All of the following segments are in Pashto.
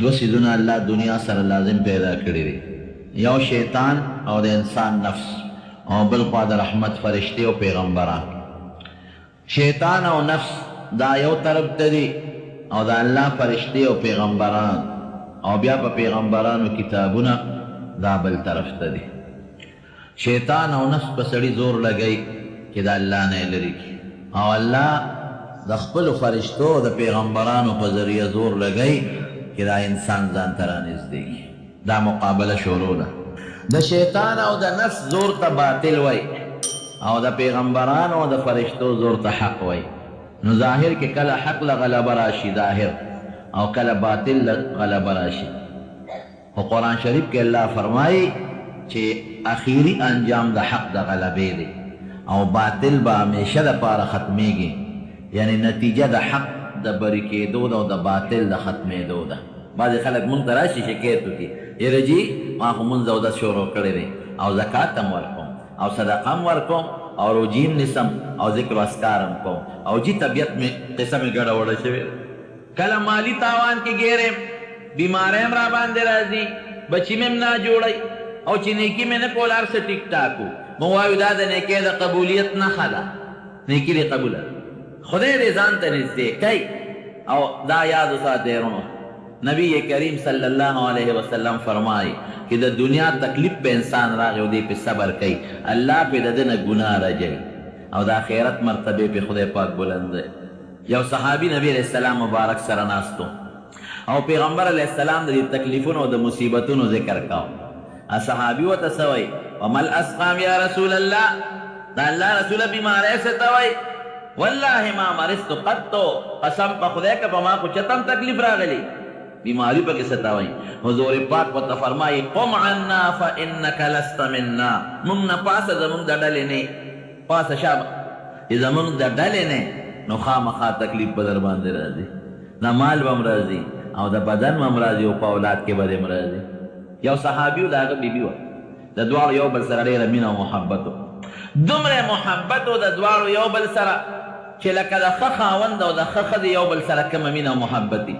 دو سیزونه الله دنیا سره لازم پیدا کړی دی، یو شیطان او د انسان نفس، او بل خوا د رحمت فرشتې او پیغمبران. شیطان او نفس دا یو طرف ته دي، او د الله فرشتې او پیغمبران، او بیا په پیغمبرانو کتابونه دا بل طرف ته دي. شیطان او نفس په سړي زور لګوي چې د الله نه یې لرې کړي، او الله د خپلو فرشتو د پیغمبرانو په ذریعه زور لګوي چې دا انسان ځان ته رانږدې کړي. دا مقابله شروع ده. د شیطان او د نفس زور ته باطل وای، او د پیغمبرانو او د فرشتو زور ته حق وای. نو ظاهر کې کله حق له غلبه راشي ظاهر، او کله باطل له غلبه راشي. خو قرآن شریف کې الله فرمایي چې اخیری انجام د حق د غلبې دی، او باطل به همیشه دپاره ختمیږي. یعنی نتیجه د حق د بری کېدو ده او د باطل د ختمېدو ده. بعضې خلک مونږ ته راشي شکایت وکړي، یاره جي ما خو مونځ اودس شروع کړی دی، او زکات هم ورکوم، او صدقه هم ورکوم، او روجي هم نیسم، او ذکر و اذکار هم کوم، او جي طبیعت مې قصه مې ګډه وډه شوې. کله مالی تاوان کې ګیرې، بیماری هم را باندې راځي، بچي مې هم نه جوړی، او چې نیکي مې نه کول هر څه ټیک ټاک و. مونږ وایو دا د نیکۍ د قبولیت نښه ده، نیکي دې قبوله، خدای دې ځان ته نږدې کوي. او دا یاد وساتئ ورونو، نبی کریم صلی اللہ علیہ وسلم فرمائی کہ دا دنیا تکلیف پہ انسان راغی و دے پہ صبر کئی، اللہ پہ ددن گناہ رجائی، او دا خیرت مرتبے پہ خدا پاک بلند ہے. یو صحابی نبی علیہ السلام مبارک سرناستو، او پیغمبر علیہ السلام دا تکلیفون و دا مصیبتون ذکر کاؤ. صحابی و تسوئی ومل اسقام یا رسول اللہ، دا اللہ رسول بیمارے سے توئی، واللہ ما مرست قدتو، قسم پا خدا کا پا ما کو چتم تکلیف راغلی، بیماری پا کسے تاوئی. حضور پاک و تفرمائی قم عنا فإنک لست مننا، منگ نا پاس زمونگ دا ڈلینے، پاس شاب زمونگ دا ڈلینے، نو خام خواہ تکلیف بدر باندے رازی، نا مال بم رازی، او دا بدن بم رازی، او پا اولاد کے بدم رازی. یو صحابیو دا آگا بی بیو دا دوار یو بل سر دیر مین و محبتو، دمر محبتو دا دوار یو بل سر چه لکا دا خخاوند و دا خخد یو بل سر کم مین و محبتی،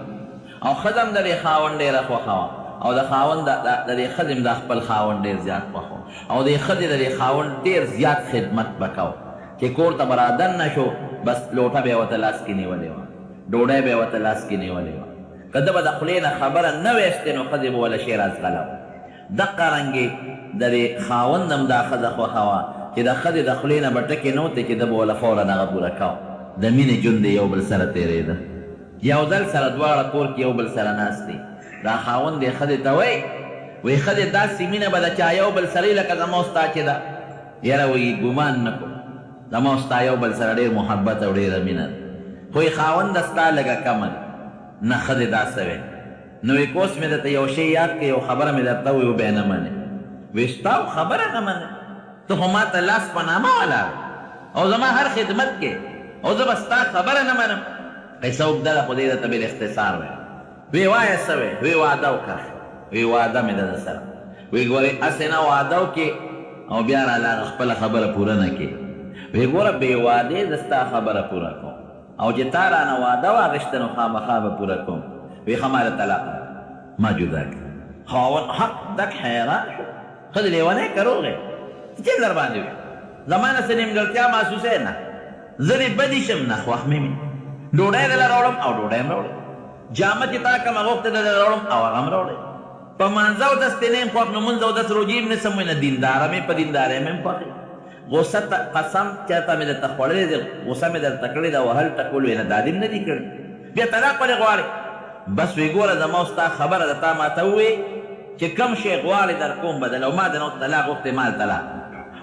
او خدم دا دی خاوند دیر خوخوا، او دا خاوند دا دی خدم دا خپل خاوند دیر زیاد خوخوا، او دی خدم دا دی خاوند دیر زیاد خدمت بکاو که کور تا برادن نشو بس لوٹا بے وطا لاس کی نیولی وا، ڈوڑے بے وطا لاس کی نیولی وا، کدب دا خلین خبر نویشتنو خدم والا شیر از غلب. دقا رنگی دا دی خاوندم دا خد خوخوا که دا خد دا خلین بٹکی نوتے که دا بولا فورا نغبو رکاو. دا مین جند یو بل سر تیره دا، یو دل سره دواره کور کې یو بل سره ناست دی. دا خاوند دی ښځې ته وایي ښځې داسې مینه به د چا یو بل سره لکه زما او ستا چې ده، یاره وایي ګمان نه کوم، زما او ستا یو بل سره ډېر محبت او ډېره مینه ده، خو یې خاونده ستا لږه کمه ده. نه ښځې داسې وی نو وایي کوس مې درته یو شی یاد کړې، یو خبره مې درته وایي و بیا نه منې. وایي ستا خبره نه منې، ته خو ما ته لاس په نامه ولاړ او زما هر خدمت کې، او زه به ستا خبره نه منم. قصه اوږده خو دې درته بالاختصار ویم. وی وایه څه وی؟ وی واده وکړه. وی واده مې ده سره. وی ګورې هسې نه واده وکړې او بیا راله هغه خپله خبره پوره نه کړې. وی ګوره بې وادې زه ستا خبره پوره کوم، او چې تا رانه واده واخېسته نو خامخا به پوره کوم. وی ښه ما د طلاق ما جدا کړه. خاوند حق دک حیران شو، ښځې لیونی که روغې څه در باندې وي؟ زما نه څه نیمګړتیا محسوسوې نه، زه دې بدې شم نه خوښ مې وي، ډوډۍ دله راوړم او ډوډۍ هم راوړې، جامه چې تا کومه غوښتې دله راوړم او هغه هم راوړې. په مانځه اودس دې نه یم خوښ، نو مونځ اودس روجې هم نیسم، وایي نه دینداره مې په دیندارۍ مې هم خوښ یم. غصه قسم چېرته مې درته خوړلی دی، غصه مې درته کړې ده، وهل ټکول وایي نه دا دې هم نه دي کړي، بیا طلاق ولې غواړې؟ بس وی ګوره زما او ستا خبره ده، تا ما ته ووایې چې کوم شی غواړې در کوم بدل، او ما د نو طلاق غوښتې ما طلاق.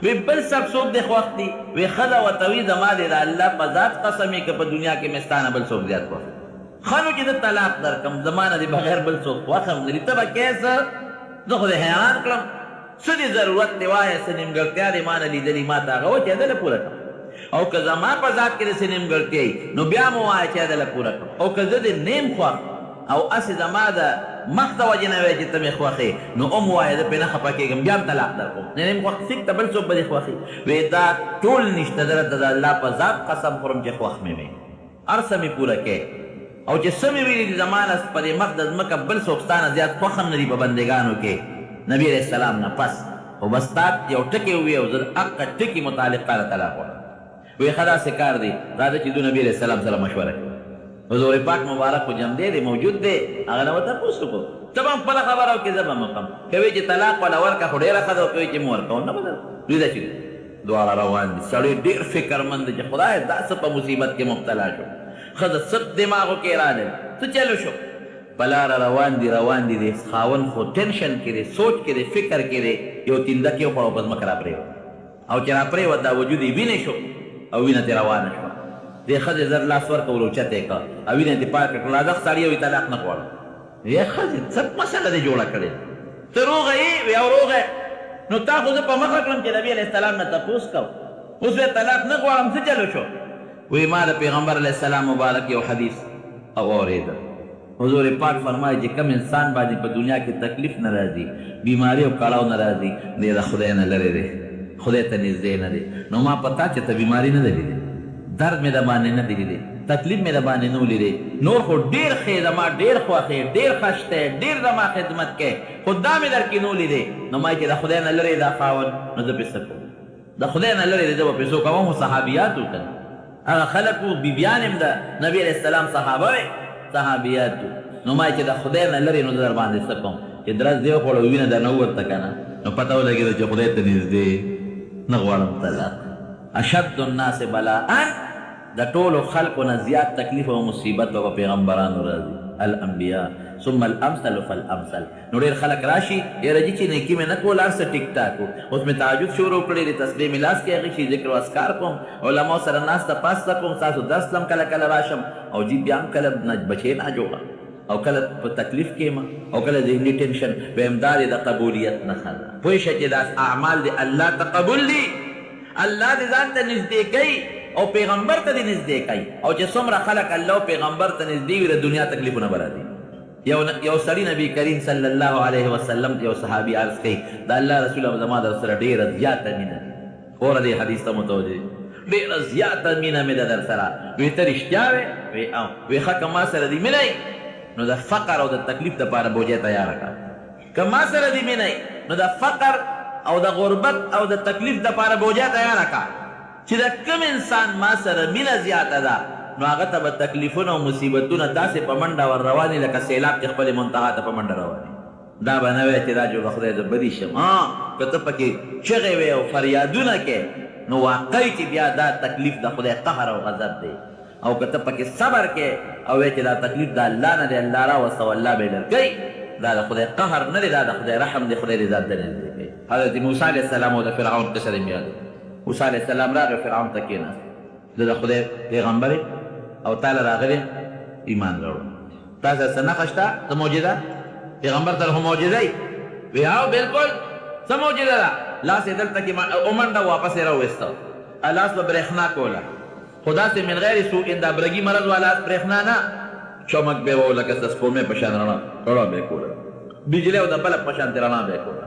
وی بل سب څوک دې خوښ دي؟ وی ښځه ورته وي زما دې د الله په ذات قسم یې که په دنیا کې مې ستا نه بل څوک زیات خوښ. ښه نو چې زه طلاق درکړم، زما نه دې بغیر بل څوک خوښ هم لري، ته به کې څه؟ زه خو دې حیران کړم، څه دې ضرورت دی وایه، څه نیمګړتیا دې ما نه لیدلي، ما ته هغه وه چې هدله پوره کړم، او که زما په ذات کې دې څه نیمګړتیا وي نو بیا مو وایه چې هدله پوره کړم، او که زه دې نیم خوښ او هسې زما د مخ د وجې نه وایې چې ته مې خوښې نو هم وایه زه پرې نه خفه کېږم، بیا هم طلاق در کوم. نه نیم خوښ سیک ته بل څوک به دې خوښي. وایي دا ټول نشته، زه درته د الله په ذات قسم خورم چې خوښ مې وې، هر څه مې پوره کې، او چې سمې ویلي دي زمانه په دې مخ د ځمکه بل څوک ستا نه زیات خوښ هم نه دي په بندګانو کې نبي علیه السلام نه پس خو بس تا یو ټکې ووایې او زه د هغه ټکي متعلق تاله طلاق وړم وایي ښه داسې کار دی راځه چې دو نبي علیه السلام سره مشوره کوي حضور پاک مبارک خو جمدی دی موجود دی هغه نه به تپوس وکړو ته به هم خپله خبره وکړې زه به هم وکړم که وایي چې طلاق والا ورکړه خو ډېره ښه ده او که وایي چې مې ورکوم نه به دوی داسې دي دواړه روان دي سړی ډېر فکرمند دی چې خدای دا څه په مصیبت کې مبتلا شو ښځه څه دماغو کې راغلی څه چلو شو په لاره روان دي د خاوند خو ټینشن کې دی سوچ کې دی فکر کې دی یو تینده کې وخوړه او په ځمکه راپرېوت او چې راپرېوت دا وجود یې وینې شو او وینه ترې روانه شوه دې ښځې زر لاس ورکولو اوچته یې کړه او وینه دې پاکه کړه لازق سړي وایي طلاق نه غواړم ای ښځې څه مسله دې جوړه کړې ته روغه یې وی او روغه نو تا خو زه په مخه کړم چې نبي علیه السلام نه تپوس کو اوس وی طلاق نه غواړم څه چلو شو وی ما د پیغمبر علیه السلام مبارک یو حدیث اورېده حضور پاک فرمایي چې کوم انسان باندې په دنیا کې تکلیف نه راځي بیماري او کړاو نه راځي دی د خدای نه لرې دی خدای ته نږدې نه دی نو ما پتا چې ته بیماري نه دی لیدې درد مې د باندې نه دی لیدې تکلیف مې د باندې نه و لیدې نور خو ډېر ښې زما ډېر خوښ یې ډېر خوښ دی ډېر زما خدمت کوې خو دا مې در کې نه و لیدې نو ما چې د خدای نه لرې دا خاوند نو زه پې څه کوم د خدای نه لرې دی زه به پې څه کوم خو صحابیات و که نه هغه خلک وو بیبیان هم د نبي علیه السلام صحابه وې صحابیات وو نو ما چې د خدای نه لرې نو زه در باندې څه کوم چې درز دې وخوړه وینه در نه وورته که نه نو پته ولګېده چې خدای ته نږدې نه غواړم طلاق اشد الناس بلاء د ټولو خلقو نه زیات تکلیف او مصیبت به په پیغمبرانو راځي الانبیاء ثم الامثل فالامثل نو ډېر خلک راشي یاره جي چې نیکي مې نه کول هر څه ټیک ټاک و اوس مې تهجد شروع کړی دی تسبیح مې لاس کې اخیستي ذکر و اذکار کوم علماو سره ناسته پاسته کوم ستاسو درس ته هم کله کله راشم او جي بیا هم کله بچې نه جوړه او کله په تکلیف کې یم او کله ذهني ټینشن ویم دا د قبولیت نښه ده پوه شه چې دا اعمال د الله تقبل دي الله دې ځان ته نږدې کوي او پیغمبر ته دې نږدې کوي او چې څومره خلک الله او پیغمبر ته نږدې وي د دنیا تکلیفونه به راځي یو سړي نبی کریم صلی الله علیه وسلم یو صحابي عرض کوي د الله رسول زما در سره ډېره زیاته مینه خوره دې حدیث ته متوجه ډېره زیاته مینه مې ده در سره وی ته رښتیا وې وی ښه که ما سره دې مینه نو د فقر او د تکلیف دپاره بوجه تیاره کړه که ما سره دې مینه نو د فقر او د غربت او د تکلیف دپاره بوجه تیاره کړه چې د کوم انسان ما سره مینه زیاته ده نو هغه ته به تکلیفونه او مصیبتونه داسې په منډه ور روانې لکه سیلاب چې خپلې منتها ته په منډه روانې دا به نه وی چې دا جوړه خدای زه بدي شم که ته پکې چغې وې او فریادونه کې نو واقعي چې بیا دا تکلیف د خدای قهر او غضب دی او که ته پکې صبر کې او وی چې دا تکلیف د الله نه دی الله راوسته او الله به یې لرګی دا د خدای قهر نه دی دا د خدای رحم دی خدای دې ذات ته نږدې کوي حضرت موسی علیه السلام او د فرعون قصه دې مې یاد موسی علیه السلام راغی فرعون ته کېناست زه د خدای پیغمبر او تعالی راغلی ایمان راوړو تا سره څه نښه شته څه معجزه پیغمبر ته خو معجزه وي وی او بلکل څه معجزه ده لاس یې دلته کې ومنډه واپس یې راوویسته لاس به برېښنا کوله خو داسې من غیر سوء دا برګي مرض والا برېښنا نه چمک به و لکه د سپوږمۍ په شان رڼا به یې کوله بجلۍ او د بلب په شانتې رڼا به یې کوله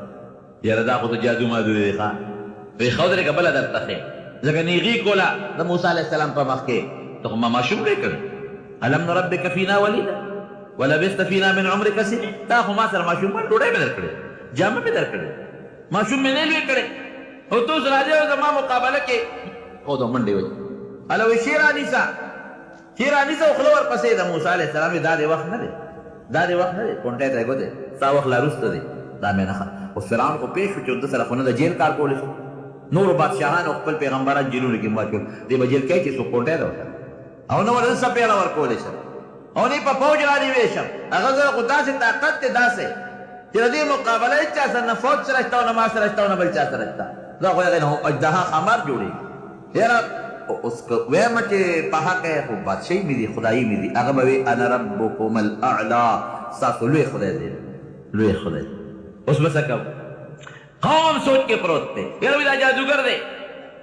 یاره دا خو د جادو مادو دی ښه وی ښه ودرېږه بله درته ښې ځکه نیغي کوله د موسی علیه السلام په مخ کې ته خو ما ماشوم دی کړی الم نربک فینا ولیدا ولبست فینا من عمرک سنین تا خو ما سره ماشومان ډوډۍ مې درکړې جامه مې درکړې ماشوم مې نه لوی کړی او ته اوس راځې او زما مقابله کې او د منډې وایي هله وایي شی رانیسه او خوله ورپسې د موسی علیه السلام دا دې وخت نه دی دا دې وخت نه دی کونټۍ ته یې ګوتې ستا وخت لا وروسته دی دا مې نښه اوس فرعون خو پېښ شو چې ده سره خو نه د جیل کار کولی شو نورو بادشاهانو خپل پیغمبران جیلونو کې مات کړل دې به جیل کوي چې څوک کونټۍ ته ورته او نه ورته څه پیاله ورکولی شم او نه په فوج رانیوی شم هغه زه خو داسې طاقت دی داسې چې د دې مقابله هېڅ چا سره نه فوج سره شته او نه ما سره شته او نه بل چا سره شته دا خو هغې نه اجدها خمار جوړېږي یاره اوس که ویمه چې په حقه خو بادشاهي مې دي خدایي مې دي هغه به وي انا ربکم الاعلی ستاسو لوی خدای دی لوی خدای اوس به څه کوم قوم سوچ کې پروت دی یاره وایي دا جادوګر دی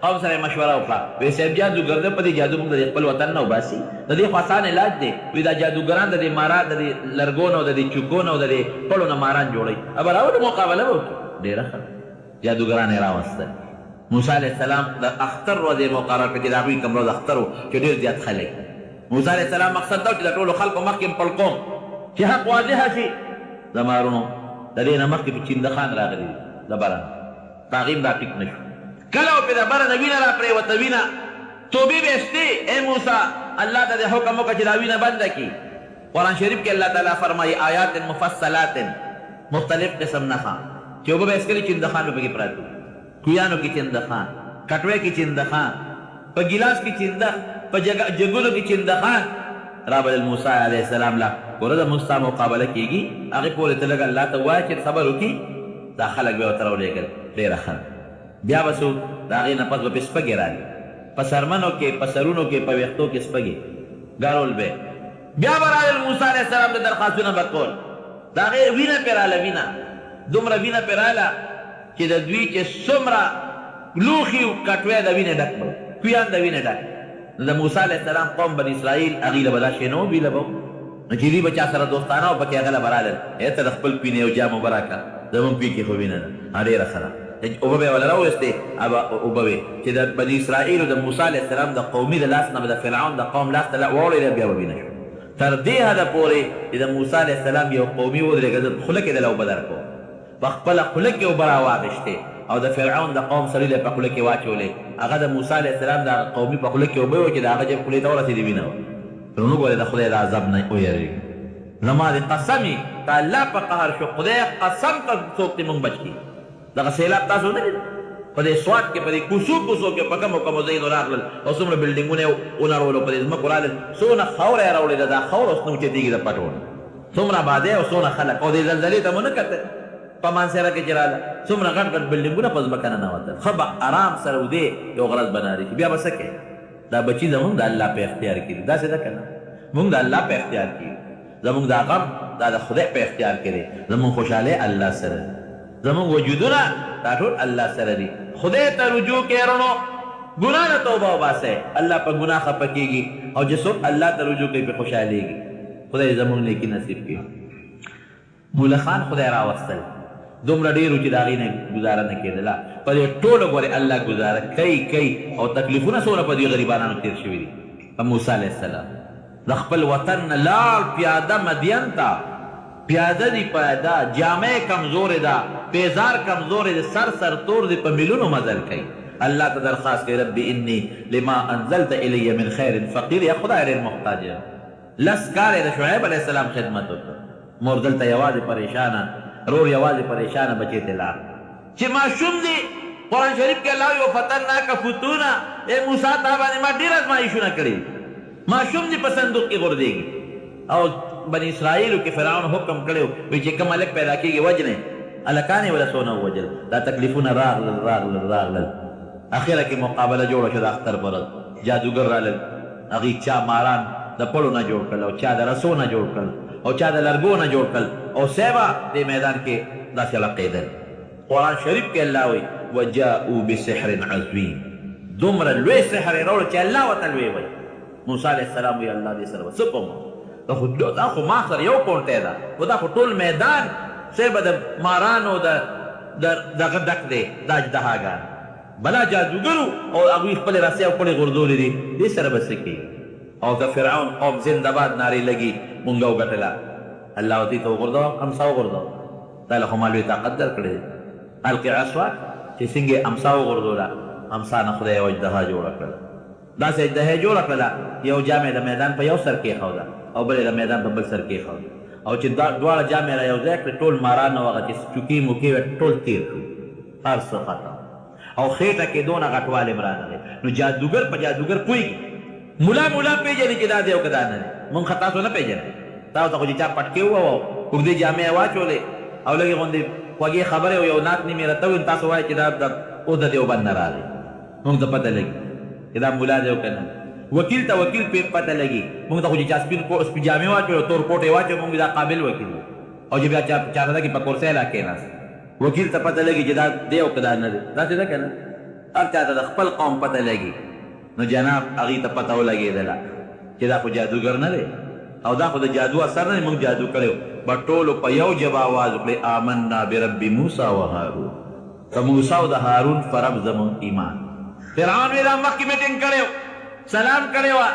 قوم سره مشوره وکړه وایي صاحب جادوګر دی په دې جادو موږ د خپل وطن نه وباسي د دې خو اسان علاج دی وایي دا جادوګران د دې ماران د دې لرګو نه او د دې چوکو نه او د دې پړو نه ماران جوړوي ابه راوړو مقابله به وکړو ډېره ښه جادوګران یې راوستل موسی علیه السلام د اختر ورځې مقرر کړه چې د هغوی کوم ورځ اختر و چې ډېر زیات خلک موسی علیہ السلام مقصد دا چې د ټولو خلکو مخکې خپل قوم چې حق واضحه شي زما ورونو د دې نه مخکې په چینده خان راغلي د بره په هغې هم دا ټیک نه شو کله و پرې د بره د وینه را پرېوته وینه توبې به یې ای موسی الله ته د حکم وکړه چې دا وینه بنده کړي قرآن شریف کې الله تعالی فرمایي آیات مفصلات مختلف قسم نښه چې اوبه به یې څښلې چندخان به پکې پراته کویانو کې چندخان کټوۍ کې چندخان په ګیلاس کې چندخ په جګونو کې چندخان رابل موسی علیه السلام لا ګوره د موږ ستا مقابله کېږي هغې پورې ته لږ الله ته ووایه چې صبر وکړي دا خلک به ورته راولېږل ډېره ښه بیا به څو د هغې نه پس به پې سپږې رالي په سرمنو کې په سرونو کې په ویښتو کې سپږې ګارول به بیا به رالل موسی علیه السلام د درخواستونه به کول د هغې وینه پرې راله وینه دومره وینه پرې راله چې د دوی چې څومره لوښي کټوۍ د وینې ډک به کویان د وینې ډک نو د موسی علیه السلام قوم بن اسرائیل هغې له به دا شی نه و بي له به نو چې دوی به چا سره دوستانه او پکې هغه له به رالل ته د خپل پینې او جامو به راکړه زمونږ پي کې خو وینه ده ډېره ښه ده اوبه به یې وله راویستې اوبه وې چې د بني اسرائیلو د موسی علیه السلام د قومي د لاس نه به د فرعون د قوم لاس ته واوړېده بیا به وینه شو تر دې حده پورې چې د موسی علیه السلام یو قومي ودرېږه زه په خوله کې دله اوبه درکوم په خپله خوله کې اوبه راواغېشتې او د فرعون د قوم سړي له په خوله کې واچولې هغه د موسی علیه السلام د قومي په خوله کې اوبه وې چې د هغه جب خولې ته ورسېدې وینه وه نو موږ ولې د خدای د عذاب نه ویېرېږو زما د قسمې که الله په قهر شو خدای قسم که څوک دې موږ بچ کړي دغه سیلاب تاسو نه لید په دې سوات کې په دې کوڅو کې په کومو کومو ځایونو راغلل او څومره بلډینګونه یې ونړولو په دې ځمکو رالل څونه خاوره یې راوړېده دا خاوره اوس نه اوچتېږي د پټونه څومره آبادۍ او څونه خلک او دې زلزلې ته مو نه کتل په مانسهره کې چې راله څومره غټ غټ بلډینګونه په ځمکه نه ننوتل ښه به آرام سره ودې یو غرض بناري بیا به څه کوې دا بچي زمونږ د الله په اختیار کې دي داسې ده که نه مونږ د الله په اختیار کې زمونږ دا غم دا د خدای په اختیار کې دی زمونږ خوشحالۍ الله سره زمونږ وجودونه دا ټول الله سره دي خدای ته رجوع کې رڼو ګناه نه توبه وباسئ الله په ګناه خفه کېږي او چې څوک الله ته رجوع کوي پې خوشحالېږي خدای زمونږ نیکي نصیب کړي مولا خان خدای راوستل دومره ډېرو چې د هغې نه ګزاره نه کېدله په دې ټولو ګورې الله ګزاره کوي او تکلیفونه څومره په دې غریبانانو تېر شوي دي په موسی علیه السلام د خپل وطن نه لاړ پیاده مدین ته پیاده دی پیاده جامع کمزورې ده پیزار کمزورې ده سر تور دی په میلونو مزل کوي الله ته درخواست کوي رب انی لما انزلت الی من خیر فقیر یا خدای ډېر محتاج یم لس کال یې د شعیب علیه السلام خدمت وکړ مور دلته یوازې پریشانه رور یوازې پریشانه بچې ته لاړ چې ماشوم دی قرآن شریف کې الله وایي وفتناک فتونا ای موسی تا باندې ما ډېر ازمایښونه کړي ماشوم دی په صندوق کې غورځېږي او بني اسرائیلو کې فرعون حکم کړی وی چې کوم هلک پیدا کېږي وجنې هلکان یې وله څونه ووجل دا تکلیفونه راغلل اخره کې مقابله جوړه شوه د اختر پر ورځ جادوګر رالل هغې چا ماران د پړو نه جوړ کړل او چا د رسو نه جوړ کړل او چا د لرګو نه جوړ کړل او سیبه دې میدان کې داسې لقېدل قرآن شریف کې الله وایي وجاءوا بسحر عظیم دومره لوی سحر یې راوړه چې الله ورته لوی وایي موسی علیه السلام وایي الله دې سره به څه کوم دا خو ما سره یو کونټی ده خو دا خو ټول میدان سیبه د مارانو دغه ډک دی دا اجدهاګان بلا جادوګرو او هغوی خپلې رسۍ او پړې غورځولې دي دې سره به څه کوي او د فرعون قوم زندهباد نارې لګي مونږ وګټله الله ورته ته وغورځوه امسا وغورځوه تا له خو ما لوی طاقت درکړی دی القي عصواک چې څنګه یې امسا وغورځوله امسا نه خدای یو اجدها جوړه کړله داسې اجدها یې جوړه کړله یو جام یې د میدان په یو سر کېښوده او بل یې د میدان په بل سر کېښوده او چې دواړه جام یې را یو ځای کړې ټول ماران او هغه چې چوکۍ موکۍ وې ټول تېر کړو هر څه ختم او خېټه کې دونه غټوالی هم رانغی نو جادوګر په جادوګر پوهېږي مولا پېژني چې دا دی او که دا نه دی مونږ خو تاسو نه پېژنئ تاسو ته خو چې چا پټکې ووه اوږدې جامې یې واچولې او لږې غوندې خوږې خبرې او یو ناک نیم یې راته وویل تاسو وایئ چې دا او د دیوبند نه راغی مونږ ته پته لګي چې دا مولا دی او که نه وکیل ته وکیل پته لګي مونږ ته خو چې چا سپین جامې واچولې تور کوټ یې واچوي مونږ دا قابل وکیل و او چې بیا چاته ده کې په کورسۍ لا کېناست وکیل ته پته لګي چې دا دی او که دا نه دی داسې ده که نه هر چا ته د خپل قوم پته لګي نو جناب هغې ته پته ولګېدله چې دا خو جادوګر نه دی او دا خو د جادو اثر نه دی مونږ جادو کړی و به ټولو په یو ژبه آواز وکړئ آمنا برب موسی و هارون د موسی او د هارون په رب زمونږ ایمان فرعون وی دا مخکې میټینګ کړی و سلام کړی وه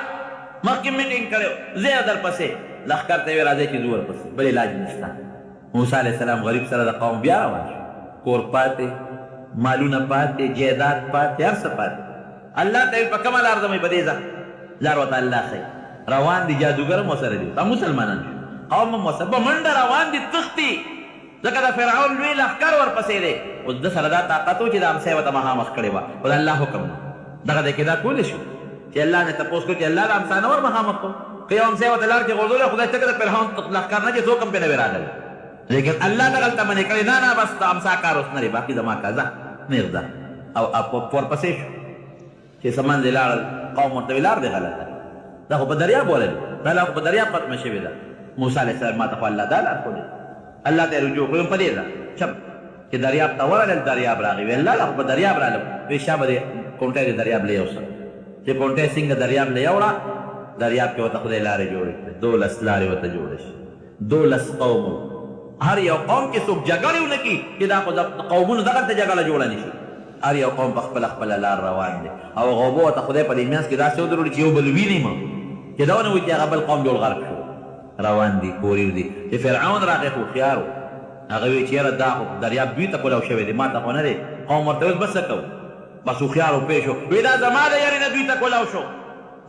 مخکې میټینګ کړی زه در پسې لښکر ته یې راځئ چې زه ورپسې بل علاج نشته. موسی علیه السلام غریب سره د قوم بیا روان شو، کور پاتې، مالونه پاتې، جایداد پاتې، هر څه پاتې. الله ته یې په کومه لار ځم په دې ځه لار ورته الله ښیي. روان دي جادوګر هم ورسره دي، دا مسلمانان شو، قوم هم ورسره په منډه روان دي تښتي، ځکه د فرعون لوی لښکر ورپسې دی. اوس ده سره دا طاقت و چې دا امسۍ ورته مخامخ کړې وه، خو د الله حکم نه دغه دی کې دا کولی شو چې الله نه تپوس کړو چې الله د امسا نه ور مخامخ کړو. که یو امسۍ ورته لار کې غورځولی خدای ته که د فرعون لښکر نه چې څوک هم پرې نه وي راغلی، لیکن الله دغلته منې کړې نه نه بس د امسا کار اوس نه دی، باقي زما کا ځه نېغ ځه. او ورپسې شو چې څه منځې لاړل، قوم ورته ویل لار دې غلطه، دا خو په دریاب ولاړ، دا لار خو په دریاب ختمه شوې ده. موسی علیه السلام ما ته خو الله دا لار ښودې، الله ته یې رجوع کړو په دې ځه چپ چې دریاب ته ورغلل، دریاب راغی، ویل الله خو په دریاب رالم، وی شابه دې کونټۍ د دریاب له یوسه چې کونټۍ څنګه دریاب له یوړه، دریاب کې ورته خدای لارې جوړې کړې، 12 لارې ورته جوړې شي، 12 قوم. هر یو قوم کې څوک جګړې ونه کړي چې دا خو د قومونو دغلته جګړه جوړه نه شي، هر یو قوم په خپله خپله لار روان دی. او هغه اوبه ورته خدای په دې منځ کې داسې ودرولي چې یو بل ویني ما چې دا ونه وي چې هغه بل قوم جوړ غرق شو، روان دي کورې دي. چې فرعون راغی هوښیار و، هغه وی چې یاره دا خو دریاب دوی ته کولاو شوی دی، ما ته خو نه دی. قوم ورته ویل بس څه کوو، بس هوښیار و پوه شو، وی دا زما د یارې نه دوی ته کولاو شو،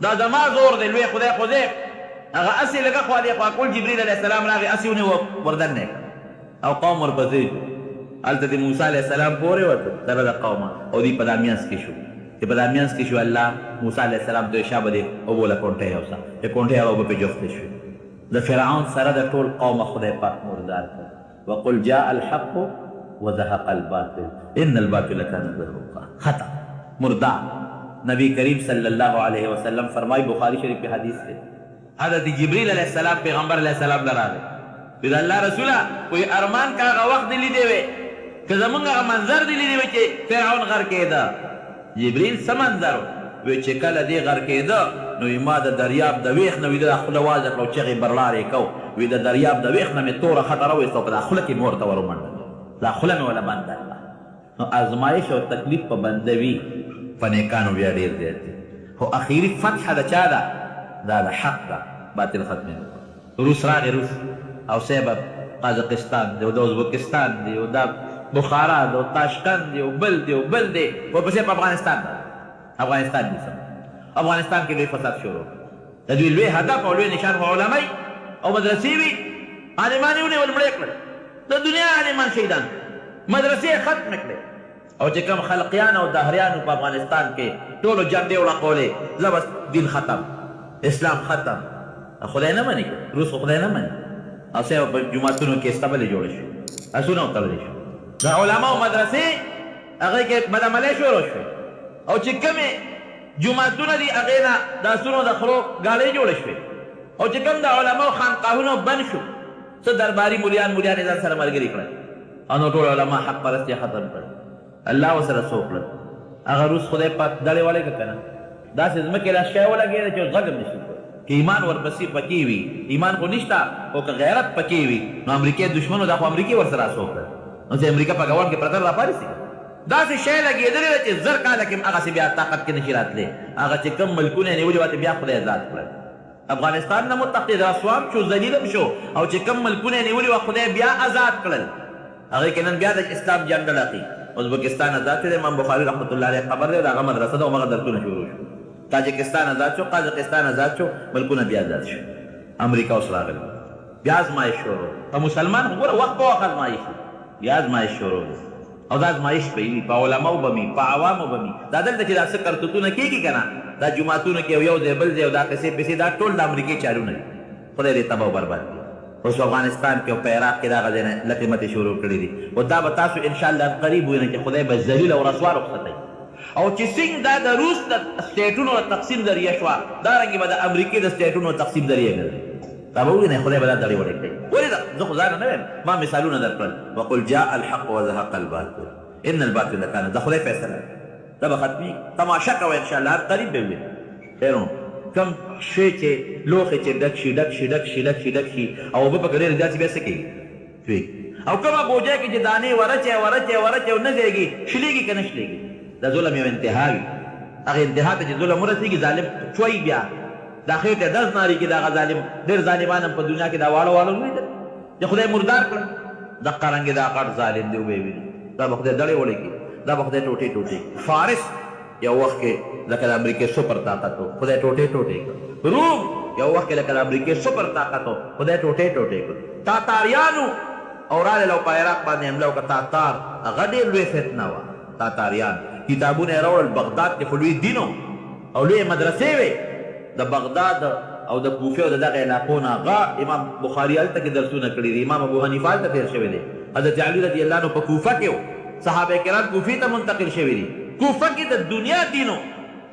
دا زما زور دی لوی خدای خو دی. هغه اسې لږه خوا دی خوا کول، جبریل علیه السلام راغی اسې ونیو وردننی او قوم ورپسې شو. هلته د موسی علیه السلام پورې ورته سره د قومه او دوی په دا منځ کې شو. چې په دا منځ کې شو الله موسی علیه السلام ته شابه دی اوبو له کونټۍ یوسه، د کونټۍ هغه اوبه پرې جوختې شوې. د فرعون سره د ټول قومه خدای پاک مردار کړ. وقل جاء الحق وزهق الباطل ان الباطل كان زهوقا. ختم، مردار. نبی کریم صلی الله علیه وسلم فرمائی، بخاری شریف کی حدیث ہے، حضرت جبریل علیہ السلام پیغمبر علیہ السلام لراغی، وی دا اللہ رسولہ کوئی ارمان کا هغه وخت دی لیدی وی که زمونږ هغه منظر دی لیدی وی چې فرعون غر کېده. جبریل څه منظر وی چې کله دې غر کېده نو ما د دریاب د ویښ نه وی د خوله وازه کړه او چغې برلارې کو، وی د دریاب د ویښ نه مې توره خټه راویسته او په دا خوله کې مې ورته ور ومنډله، دا خوله مې وله بنده کړه. نو ازمایش او تکلیف په بنده وي، په نیکانو بیا ډېر زیات دی. خو اخري فتحه د چا ده؟ دا د حق ده، باطل ختمې. روس راغی، روس او سیبه قازقستان دی او د ازبکستان دی او دا بخارا دی او تاشکند دی او بل دی او بل دی، ورپسې په افغانستان ده. افغانستان دی سم، افغانستان کې لوی فساد شروع، د دوی لوی هدف او لوی نشان خو علمای او مدرسې وي، عالمان یې ونیول مړه یې کړل، د دنیا عالمان شهیدان، مدرسې ختمې کړې. او چې کوم خلقیان او دهریانو په افغانستان کې ټولو جنډې وړقولې، زه بس دین ختم، اسلام ختم. خدای نه مني، روس خدای نه مني. او سه په جوماتونو کې استبلې جوړې شو، اسونه وتړلې شو، د علماو مدرسې هغې کې بدعملۍ شروع شوې. او چې کومې جوماتونه دي هغې نه د اسونو د خرو ګاډۍ جوړې شوې. او چې کوم د علماو خانقاهونه بند شو، څه درباري مولیان یې ځان سره ملګري کړل، او نو ټول علما حق پرستي ختم کړل. الله ورسره څه وکړل؟ هغه روس خدای پاک دړې والی که که نه داسې ځمکې له شی ولګېده چې اوس غږ هم نشي کولی. که ایمان ورپسې پکې وي، ایمان خو نشته، خو که غیرت پکې وي نو امریکې دشمنو دا خو امریکې ورسره څه وکړل؟ نو چې امریکا په ګاونډ کې پرته راپارېسي، داسې شی لګېدلی ده چې زر کاله کې هم هغسې بیا طاقت کې نشي راتلی. هغه چې کوم ملکونه یې نیولي وه بیا خدای ازاد کړل. افغانستان نه متقد رسوام شو، ذلیل هم شو، او چې کوم ملکونه یې نیولي وه خدای بیا ازاد کړل. هغې کې نن بیا د اسلام جنډه لقي. ازبکستان آزاد شو، د امام بخاري رحمت الله علیه قبر دی، د هغه مدرسه ده او هغه درسونه شروع شو. تاجکستان آزاد شو، قازقستان آزاد شو، ملکونه بیا آزاد شو. امریکا اوس راغلی، بیا ازمایش شروع. په مسلمان خو ګوره وخت په وخت ازمایش وي، بیا ازمایش شروع دی. او دا ازمایش به وي، په علماو به وي، په عوامو به وي. دا دلته چې دا څه کرتوتونه کېږي که نه، دا جوماتونه کې یو ځای بل ځای او دا پیسې پیسې، دا ټول د امریکې چارونه دي. خدای دې تباه او برباد کړي. اوس افغانستان کې او په عراق کې دغه ځای نه لکې متې شروع کړي دي. او دا به تاسو انشاءالله قریب وینئ چې خدای به ذلیل او رسوا رخصتوي. او چې څنګه دا د روس د سټیټونو د تقسیم ذریعه شوه، دارنګې به د امریکې د سټیټونو د تقسیم ذریعه ګرځي. دا به ووینئ خدای به دا دړې وړې کوي. ولې زه خو ځانه نه ویم، ما مثالونه درکړل. وقل جاء الحق وزهق الباطل ان الباطل كان. دا خدای فیصله دا به ختمي. تماشا کوئ انشاءالله هر قریب به وینئ. خیرون کم شی چې لوښی چې ډک شي ډک شي ډک شي ډک شي ډک شي او اوبه پکې ډېرې داسې بیا څه کوي توی. او کومه بوجۍ کې چې دانې ورچې ورچې ورچې او نه ځایږي، شلېږي که نه شلېږي؟ د ظلم یو انتها وي، هغې انتها ته چې ظلم ورسېږي ظالم چوي بیا د دا خیر ته دز ناری کې دا ظالم ډېر ظالمان هم په دنیا کې دا واړه واړه ولیدل چې خدای مردار کړل دقه رنګې دا غټ ظالم دی وبې ویلي دا به خدای ډړې وړې کړي دا به خدای ټوټې ټوټې فارس یو وخت کې لکه د امریکې سپر طاقت و خدای ټوټې ټوټې کړ روم یو وخت کې لکه د امریکې سپر طاقت و خدای ټوټې ټوټې کړ تاتاریانو او راغلل او په عراق باندې حمله وکړه تاتار هغه ډېر لوی فتنه وه تاتاریان کتابونه یې راوړل بغداد کې خو لوی دین او لوی مدرسې وې د بغداد او د کوفې او د دغه علاقو نه هغه امام بخاري هلته کې درسونه کړي دي امام ابو حنیفه هلته تېر شوی دی حضرت علي رضی الله عنه په کوفه کې و صحابه کرام کوفې ته منتقل شوي دي کوفه کې د دنیا دین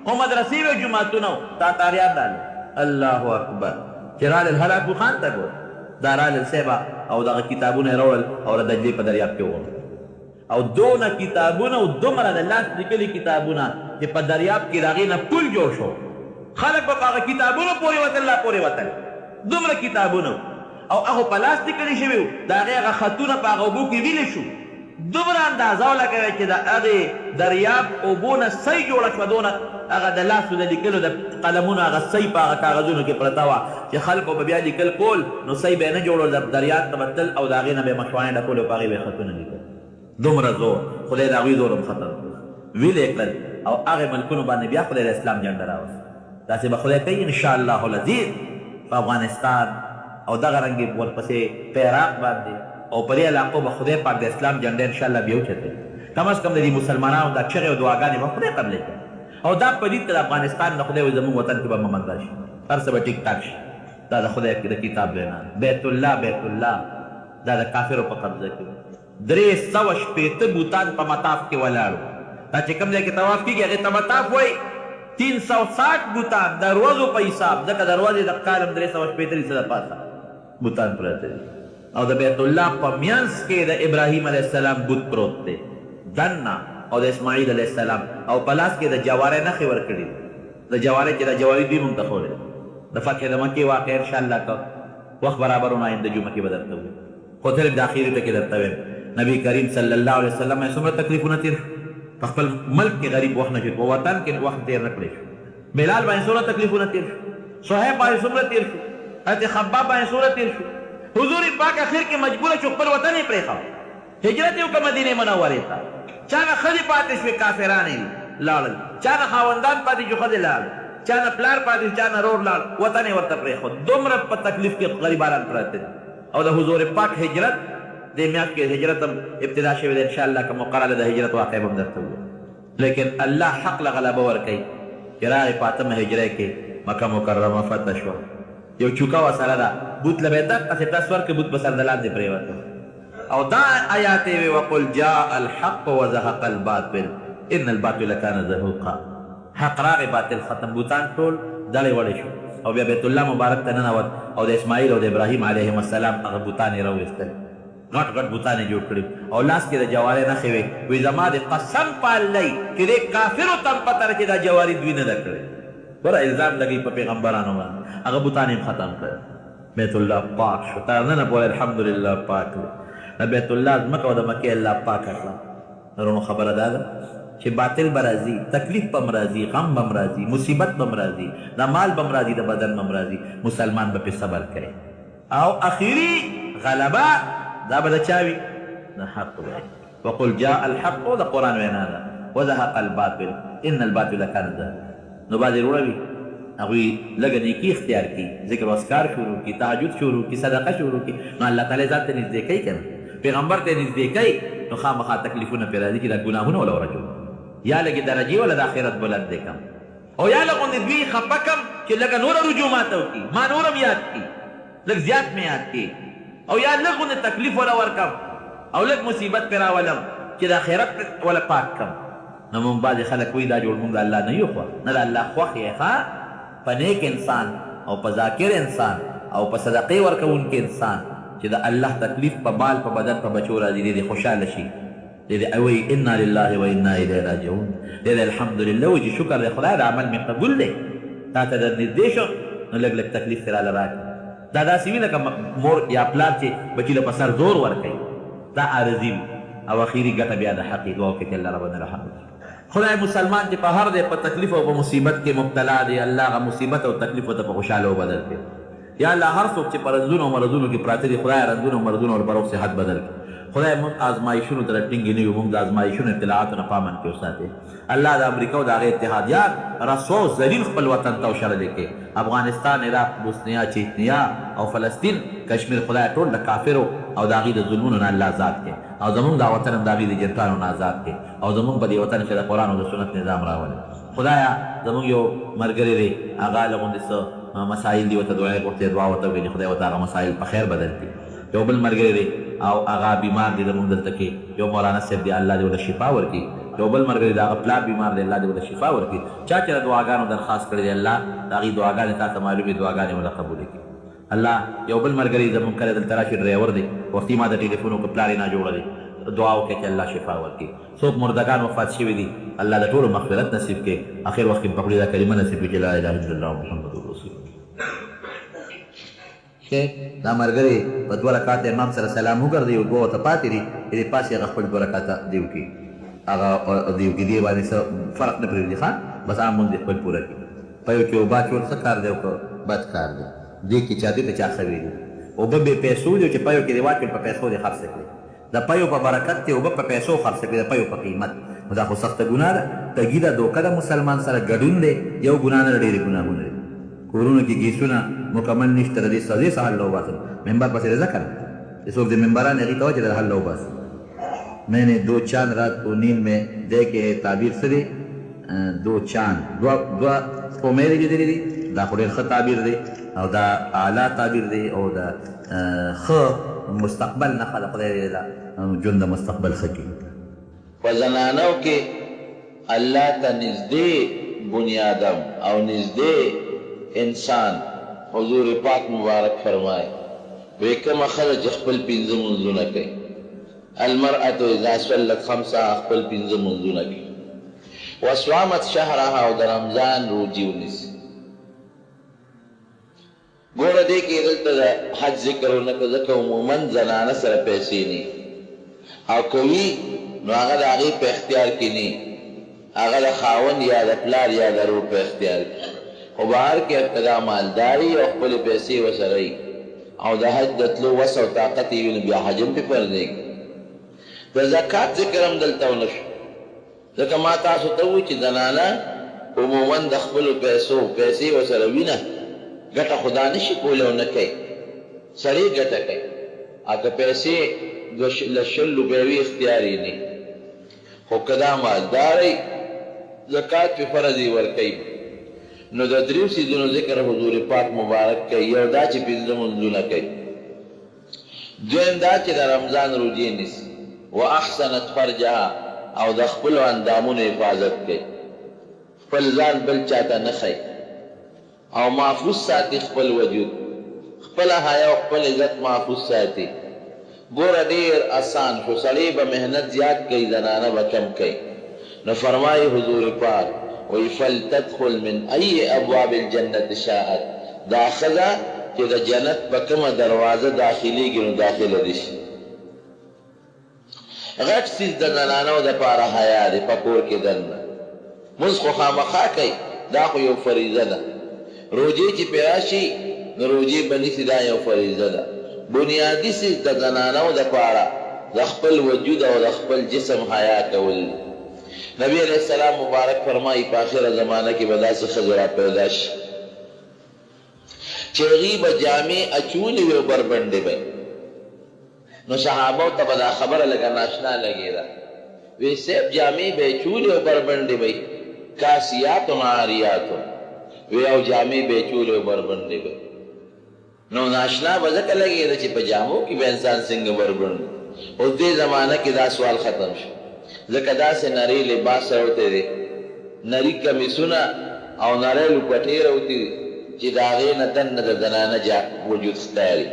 او مدرسې وې جوماتونه و تاتاریان راغلل الله اکبر چې راغلل هلاکو خان ته ګور دا راغلل صیبه او دغه کتابونه یې راوړل او د دجلې په دریاب کې وغورځول او دونه کتابونه او دومره د لاس لیکلي کتابونه چې په دریاب کې د هغې نه پل جوړ شو خلک به په هغه کتابونو پورې وتل لا پورې وتل دومره کتابونه او هغه په لاس لیکلي شوي وو د هغې هغه خطونه په هغه اوبو کې ویلې شو دومره اندازه ولګوئ چې د هغې دریاب اوبو نه سی جوړه شوه دونه هغه د لاسو د لیکلو د قلمونو هغه سی په هغه کاغذونو کې پرته وه چې خلکو به بیا لیکل کول نو سی به یې نه جوړول دریاب ته به تل او د هغې نه به یې مشوانې ډکول او په هغې به یې خطونه لیکل دومره زور خدای د هغوی زور هم ختم کړ ویلې کړل او هغې ملکونو باندې بیا خدای د اسلام جنډه راوست داسې به خدای کوي انشاءالله العزیز په افغانستان او دغه رنګې ورپسې په عراق باندې او په دې علاقو به خدای پاک د اسلام جنډه انشاءالله بیا اوچتوي کم از کم د دې مسلمانانو دا چغې او دعاګانې به خدای قبلې کړي او دا پدید که د افغانستان نه خدای وایي زموږ وطن کې به امن راشي هر څه به ټیک ټاک شي دا د خدای د کتاب وینا بیت الله دا د کافرو په قبضه کې 360 بوتان په مطاف کې ولاړو دا چې کوم ځای کې طواف کېږي هغې ته مطاف وایي 360 بوتان دروازو په حساب ځکه دروازې د کالم 360 د پاسه بوتان پراته دي او د بیت الله په منځ کې د ابراهیم علیه السلام بوت پروت دی دننه او د اسماعیل علیه السلام او په لاس کې د جوارې نښې ورکړي د جوارې چې د جواري دوی موږ ته ښودی د فتح د مکې واقع انشاءالله که وخت برابرونه آینده جمعه کې به درته ووایو خو صرف د اخري ټکې درته ویم نبی کریم صلی الله علیه وسلم یې څومره تکلیفونه تېر شو په خپل ملک کې غریب وخت نه شو په وطن کې وخت تېر نه کړی شو بلال باندې څومره تکلیفونه تېر شو صهیب باندې څومره تېر شو حضرت خباب باندې څومره تېر شو حضور پاک اخر کې مجبوره شو خپل وطن یې پرېښود هجرت یې وکړه مدینې منورې ته چا نه ښځې پاتې شوې کافرانې لاړل چا نه خاوندان پاتې شو ښځې لاړل چا نه پلار پاتې چا نه رور لاړ وطن یې ورته پرېښود دومره په تکلیف کې غریبانان پراته دي او د حضور پاک هجرت دې میاشت کې هجرت هم ابتدا شوې ده انشاءالله که مقرره د هجرت واقع به هم درته ووایو لیکن الله حق له غلبه ورکوي چې راغې په اتمه هجرۍ کې مکه مکرمه فتح شوه یو چوکه ورسره ده بوت له به یې دقسې ټس ورکړې بوت به سر د لاندې پرېوته او دا آیات یې وې وقل جاء الحق وزهق الباطل ان الباطل کان زهوقا حق راغې باطل ختم بوتان ټول دړې وړې شو او بیا بیت الله مبارک ته ننوت او د اسماعیل او د ابراهیم علیهم السلام هغه بوتان یې راویستل غټ غټ بوتان یې جوړ کړي او لاس کې د جوارې نښې وې وایي زما د قسم په الله چې دې کافرو ته هم پته ده چې دا جواري دوی نه ده کړې ګوره الزام لګوي په پیغمبرانو باندې هغه بوتان یې ختم کړ بیت الله پاک شو تر ننه پورې الحمدلله پاک دی د بیت الله ځمکه او د مکې الله پاک کړه نورونو خبره دا ده چې باطل به راځي تکلیف به هم راځي غم به هم راځي مصیبت به هم راځي د مال به هم راځي د بدن به هم راځي مسلمان به پرې صبر کوي او اخري غلبه دا به د چا وي د حق وایي وقل جاء الحق د قرآن وینا ده وزهق الباطل ان الباطل کان زهوقا نو بعضې وروڼه وي هغوی لږه نیکي اختیار کړي ذکر اذکار شروع کړي تهجد شروع کړي صدقه شروع کړي نو الله تعالی ځان ته نږدې کوي که نه پیغمبر ته نږدې کوي نو خامخا تکلیفونه پرې راځي چې دا ګناهونه وله ورجو یا لږې درجې وله د آخرت بلند دی کم او یا لږ غوندې دوی خفه کم چې لږه نوره رجوع ماته وکړي ما نورم یاد کړي لږ زیات مې یاد کړي او یا لږ غوندې تکلیف وله ورکم او لږ مصیبت پرې راولم چې د آخرت وله پاک کم نو مونږ بعضې خلک وایي دا جوړ مونږ د الله نه یو خوښ نه د الله خوښ یې ښه په نیک انسان او په ذاکر انسان او په صدقې ورکوونکي انسان چې د الله تکلیف په بال په بدن په بچو راځي دې خوشحاله شي دې وایي انا لله و انا الیه راجعون دې الحمدلله وایي چې شکر دی خدای د عمل مې قبول دی تا ته در نږدې شو نو لږ لږ تکلیف ترې راله راکړه دا داسې وي لکه مور یا پلار چې بچي له په سر زور ورکوي دا عارضي وي او اخري ګټه بیا د حقې دعا وکړي چې الله ربنا رحم وکړي خدای مسلمان چې په هر دی په تکلیف او په مصیبت کې مبتلا دی، الله هغه مصیبت او تکلیف ته په خوشحاله بدل کړي. یا الله هر څوک چې په رنځونو او مرضونو کې پراته دي، خدای رنځونو او مرضونو ورپه روغ صحت بدل کړي. خدای موږ ازمایښونو ته ټینګې نه یو، موږ د ازمایښونو اطلاعاتو نه پامن کې وساتې. الله د امریکا او د هغې اتحادیان رسوا او ذلیل خپل وطن ته وشړلی کې، افغانستان، عراق، بوسنیا، چیچنیا او فلسطین، کشمیر، خدای ټول د کافرو او د هغې د ظلمونو نه الله آزاد کړي، او زمونږ دا وطن هم د هغې د جنتانو نه آزاد کړي، او زمونږ په دې وطن کې د قرآن او د سنت نظام راولي. خدایا زمونږ یو ملګری دی، هغه له غوندې څه مسایل دي، ورته دعا غوښتې، دعا ورته وکړي خدای ورته هغه مسایل په خیر بدل کړي. یو بل ملګری دی او هغه بیمار دی زمونږ دلته کې، یو مولانا صاحب دی، الله دې ورته شفا ورکړي. یو بل ملګری دی هغه پلار بیمار دی، الله دې ورته شفا ورکړي. چا چې د دعاګانو درخواست کړی دی، الله د هغې دعاګانې تا ته معلومې دعاګانې ورته قبولې کړي. الله یو بل ملګری زمونږ کلی دلته راشي، ډرایور دی، وختي ما د ټلیفون وکړه پلار یې ناجوړه دی، دعا وکړئ چې الله شفا ورکړي. څوک مردگان وفات شوي دي، الله د ټولو مغفرت نصیب کړي. اخر وخت کې پکړې دا کلمه نصیب کړي چې لا اله الا الله محمد رسول الله. دا ملګری په 2 رکعات امام سره سلام وګرځي، او 2 ورته پاتې دي، دې پاسې هغه خپل 2 رکعاته دې وکړي، هغه دې وکړي، دې باندې څه فرق نه پرېږدي ښه، بس هغه مونځ دې خپل پوره کړي. په یو کې اوبه اچول څه کار دی او که بد کار دی، دې کې چا دې ته چا ښه ویلي. اوبه بې پیسو دي چې پیو کې دې واچول، په پیسو دې خرڅ کړي، د پیو په برکت کې اوبه په پیسو خرڅ کړي، د پیو په قیمت. نو دا خو سخته ګناه ده، تګي ده، دوکه ده، مسلمان سره ګډون دی، یو ګناه نه، ډېرې ګناهونه دي. کورونو کې ګیسونه مکمل نشته، د دې سزې څه حل وباسم، ممبر پسې رضا کړه چې څوک د ممبران هغې ته وایي چې د حل وباسم. میں نے 2 چاند رات کو نیند میں دیکھے تعبیر سے دی، 2 چاند 2 سپومې لیدلې دي، دا خو ډېر ښه تعبیر دی او دا اعلی تعبیر دی او دا ښه مستقبل نښه ده، خدای دې دا ژوند د مستقبل ښه کړي. په زنانو کې الله ته نږدې بني آدم او نږدې انسان حضور پاک مبارک فرمائے، وی کومه ښځه چې خپل 5 منځونه کوي، المرأة اذا صلت 5 خپل 5 منځونه کوي، وصوامت شهرها او د رمضان روجي ونیسي. ګوره دې کې دلته د حج ذکر ونه کړه، ځکه عموما زنانه سره پیسې نه او کوي، نو هغه د هغې په اختیار کې نه، هغه د خاوند یا د پلار یا د ورور په اختیار کې. خو بهر کې ابتدا مالداري او خپلې پیسې ورسره وي او د حج د تلو وس او طاقت یې وي، نو بیا حج هم پرې فرض دی. د زکات ذکر هم دلته ونه شو، ځکه ما تاسو ته ووایي چې زنانه عموما د خپلو پیسې ورسره وي نه، ګټه خو دا نشي کولی او نه کوي، سړی ګټه کوي. که پیسې له 100 روپۍ وي اختیار یې نه، خو که دا مالداری زکات پې فرض یې ورکوي. نو د 3 څیزونو ذکر حضور پاک مبارک کوي، یو دا چې 5 منځونه کوي، دویم دا چې د رمضان روجې نیسي، واحسنت فرجها او د خپلو اندامونو حفاظت کوي، خپل ځان بل چاته نه ښیي او محفوظ ساتي خپل وجود، خپل حیا او خپل عزت محفوظ ساتي. ګوره ډېر آسان شو، سړی به محنت زیات کوي، زنانه به کم کوي. نو فرمایي حضور پاک وی فلتدخل من ای ابواب الجنت شاءت، دا ښځه چې د جنت په کومه دروازه داخلېږي نو داخله دي شي. غټ څیز د زنانو دپاره حیا دی، په کور کې دننه مونځ خو خامخا کوي، دا خو یو فریضه ده. روجې چې پرې راشي نو روجې به نیسي، دا یو فریضه ده. بنیادي څیز د زنانو دپاره د خپل وجود او د خپل جسم حیا کول. نبی علیہ السلام مبارک فرمائی په آخره زمانه کې به داسې ښځې را پیدا شي چې هغې به جامې اچولې وي او بربنډې به، نو صحابو ته به دا خبره لږه ناشنا لګېده، وی صاحب جامې به یې چولې او بربنډې به، کاسیات عاریات، وی او جامې به یې چولې او بربنډې به. نو ناشنا به ځکه لګېده چې په جامو کې به انسان څنګه بربنډ. اوس دې زمانه کې دا سوال ختم شو، ځکه داسې نری لباس راوتی دی، نری کمیسونه او نری لوپټې راوتي دي چې د هغې نه دننه د زنانه وجود ښکاري.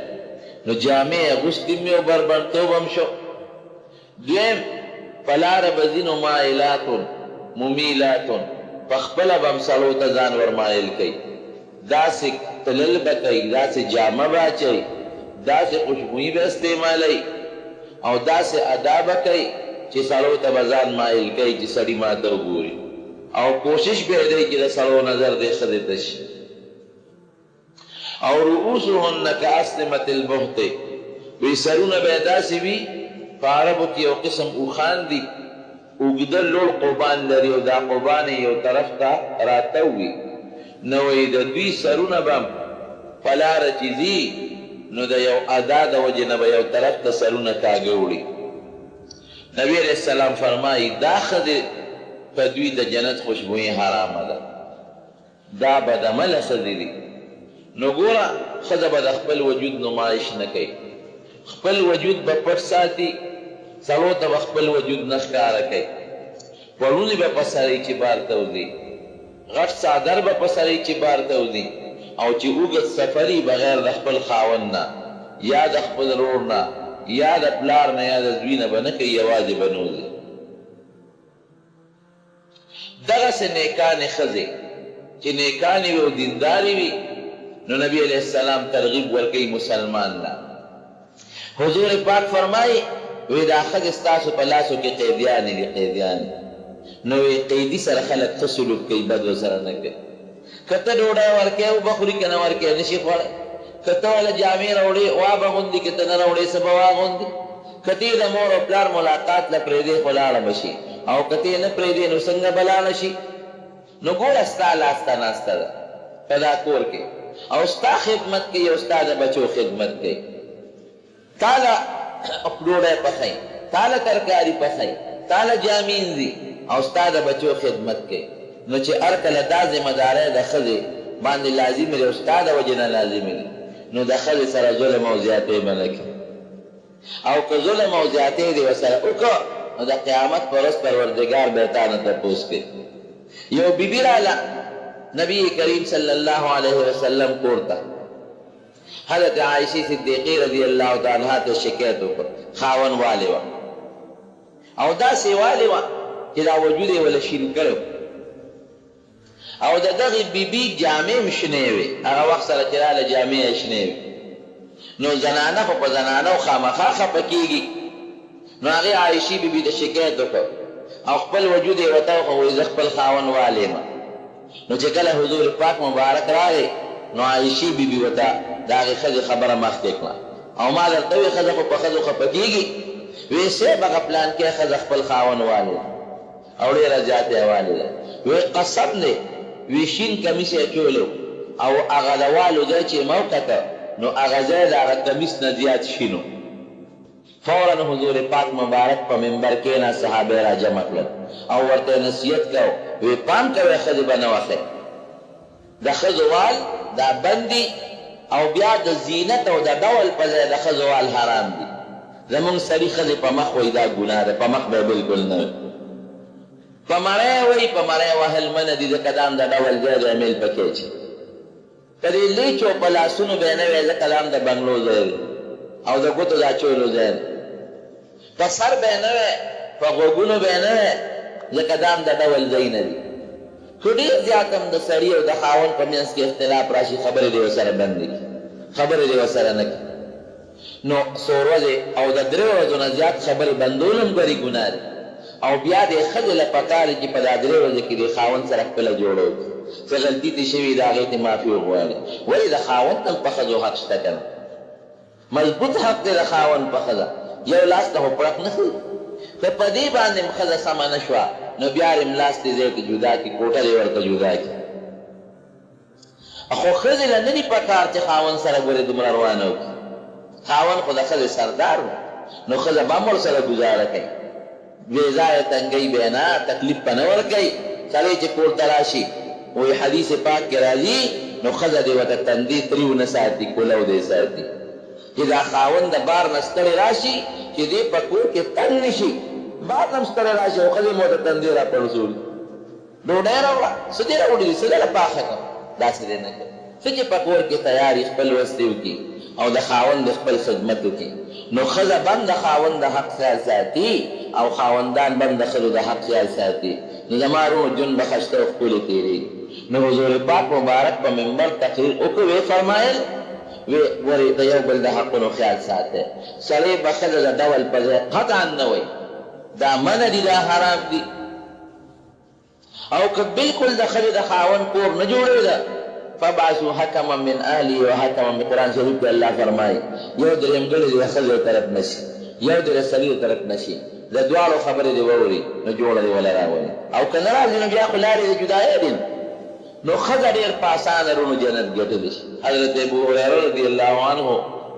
نو جامې اغوستې مې او بربنډتوب هم شو. دویم په لاره به ځي نو مایلاتون ممیلاتون، په خپله به هم سړو ته ځان ورمایل کوي، داسې تلل به کوي، داسې جامه به اچوي، داسې خوشبویي به استعمالوي او داسې ادا به کوي چې سړو ته به ځان مایل کوي چې سړي ما ته وګوري او کوشش به یې دی چې د سړو نظر دې ښځې ته شي. او رؤوسهن کاسنمة البخت، وی سرونه به یې داسې وي په عربو کې یو قسم اوښان دي اوږده لوړ قبان لري او دا قبان یو طرف ته راته وي، نو وی د دوی سرونه به په لاره چې ځي نو د یو ادا د وجې نه به یو طرف ته سرونه کاږه وړي. نبی علیہ السلام فرمایي دا ښځې په دوی د جنت خوشبویي حرامه ده، دا بدعمله ښځې دي. نو ګوره ښځه به د خپل وجود نمایش نه کوي، خپل وجود به پټ ساتي، سړو ته به خپل وجود نه ښکاره کوي، پړونې به په سر یې چې بار ته وځي، غټ څادر به په سر یې چې بار ته وځي، او چې اوږد سفر یې بغیر د خپل خاوند نه یا د خپل ورور نه یا د پلار نه یا د زوی نه به نه کوي، یوازې به نه وځي. دغسې نیکانې ښځې چې نیکانې وي او دیندارې وي نو نبی علیہ السلام ترغیب ورکوي مسلمان لا. حضور پاک فرمایي وی دا ښځې ستاسو په لاسو کې قیدیانې دي، قیدیانې. نو وی قیدي سره خلک ښه سلوک کوي، بد ورسره نه کوي. که ته ډوډۍ ورکوې او به خوري که نه ورکوې نشي خوړی، که ته والا جامې راوړې وا به غوندي، که ته نه راوړې څه به واغوندي، که ته د مور او پلار ملاقات له پرېږدې خو لاړه به شي، او که ته نه پرېږدې نو څنګه به لاړه شي. نو ګوره ستا لاس ته ناسته ده په دا کور کې، او ستا خدمت کوي او ستا د بچو خدمت کوي، تا له ډوډۍ پخوي، تا له ترکاري پخوي، تا له جامې مینځي او ستا د بچو خدمت کوي. نو چې هر کله دا ذمهدارۍ د ښځې باندې لازمي دی او ستا د وجې نه لازمي دی، نو د ښځې سره ظلم او زیاتۍ به نه کوي. او که ظلم او زیاتۍ دې ورسره وکړه نو د قیامت په ورځ پروردګار به یې تا نه تپوس کوي. یو بیبي راله نبی کریم صلی الله علیه وسلم کور ته، حضرت عائشې صدیقې رضی الله تعالی عنها ته شکایت وکړ، خاوند والې وه او داسې والې وه چې دا وجود یې وله شین کړی او د دغې بیبي جامې م شنې وې، هغه وخت سره چې راله جامې یې شنې وې. نو زنانه خو په زنانو خامخا خفه کېږي. نو هغې عایشې بیبي د شکایت وکړ او خپل وجود یې ورته وښود، زه خپل خاوند والې یم. نو چې کله حضور پاک مبارک راغی نو عایشې بیبي ورته د هغې ښځې خبره مخکې کړه، او ما درته وې ښځه خو په ښځو خفه کېږي. وی صاحب هغه پلانکۍ ښځه خپل خاوند والې او ډېره زیاتې والې ده. وی قسم دی، وی شین کمیس یې اچولی او هغه د والو ځای چې ما وکته نو هغه ځای د هغه کمیس نه زیات شین و. فوراً حضور پاک مبارک په منبر کېناست، صحابه را جمع کړل او ورته نصیحت کو، وی پام کوئ ښځې به نه وښئ، د ښځو وال دا بندي او بیا د زینت او د ډول په ځای د ښځو وال حرام دي. زمونږ سړي ښځې په مخ وایي دا ګناه ده، په مخ به یې بلکل نه وي. په مړی وایي په مړی وهل منع دي، ځکه دا هم د ډول ځای دی، میل پکې اچي. که دې لیچو په لاسونو به یې نه وی، ځکه دا هم د بنګلو ځای دی او د ګوتو د اچولو ځای دی. په سر به یې نه وی، په غوږونو به یې نه وی، ځکه دا هم د ډول ځای نه دي. خو ډېر زیات هم د سړي او د خاوند په منځ کې اختلاف راشي، خبرې دې ورسره بندې کړي، خبرې دې ورسره نه کړي. نو څو ورځې او د 3 ورځو نه زیات خبرې بندول هم ګرې ګناه دی. او بیا دې ښځې له پکار چې په دا 3 ورځې کې دې خاوند سره خپله جوړه وکړي، څه غلطي ترې شوي د هغې ته معافي وغواړي. ولې د خاوند هم په ښځو حق شته که نه؟ مضبوط حق دی د خاوند په ښځه، یو لاس ته خو پړق نه ښي. که په دې باندې م ښځه سمه نه شوه نو بیا یې لاس دې ځای کې جدا کړي، کوټه دې ورته جدا کړي. خو ښځې له نه دي پکار چې خاوند سره ګورې دومره روانه وکړي. خاوند خو د ښځې سردار و، نو ښځه به هم ورسره ګزاره کوي، بې ځایه تنګۍ به نه، تکلیف به نه ورکوي. سړی چې کور ته راشي وایي حدیث پاک کې راځي نو ښځه دې ورته تندي تریو نه ساتي، کولو دې ساتي، چې دا خاوند د بار نه ستړی راشي چې دې په کور کې تنګ نه شي. بار نه هم ستړی راشي او ښځې مو ورته تندي را پړسولي، ډوډۍ راوړه، څه دې راوړي دي، څه دله پاخه کړه، داسې دې نه کوي. څه چې په کور کې تیاري خپل وستې وکړي او د خاوند د خپل خدمت وکړي، نو ښځه به هم د خاوند د حق خیال ساتي او خاوندان به هم د ښځو د حق خیال ساتي. نو زما روح جون به ښایسته او ښکلې تېرېږي. نو حضور پاک مبارک په منبر تقریر وکړو، ویې فرمایل ورې د یو بل د حقونو خیال ساتئ. سړی به ښځه د ډول په ځای قطعا نه وایي، دا من دي دا حرام دي. او که بالکل د ښځې د خاوند کور نه جوړې ده فبعثوا حکما من اهله و حکما من قرآن شریف کې الله فرمایي یو درېمګړی د ښځې طرف نشي یو د سړي طرف نشي د دواړو خبرې دې واوري نو جوړه دې ولا راولي او که نه راځي نو بیا خو لارې د جدایۍ دي نو ښځه ډېر په اسانه رونو جنت ګټلی شي. حضرت ابو هریره رضی الله عنه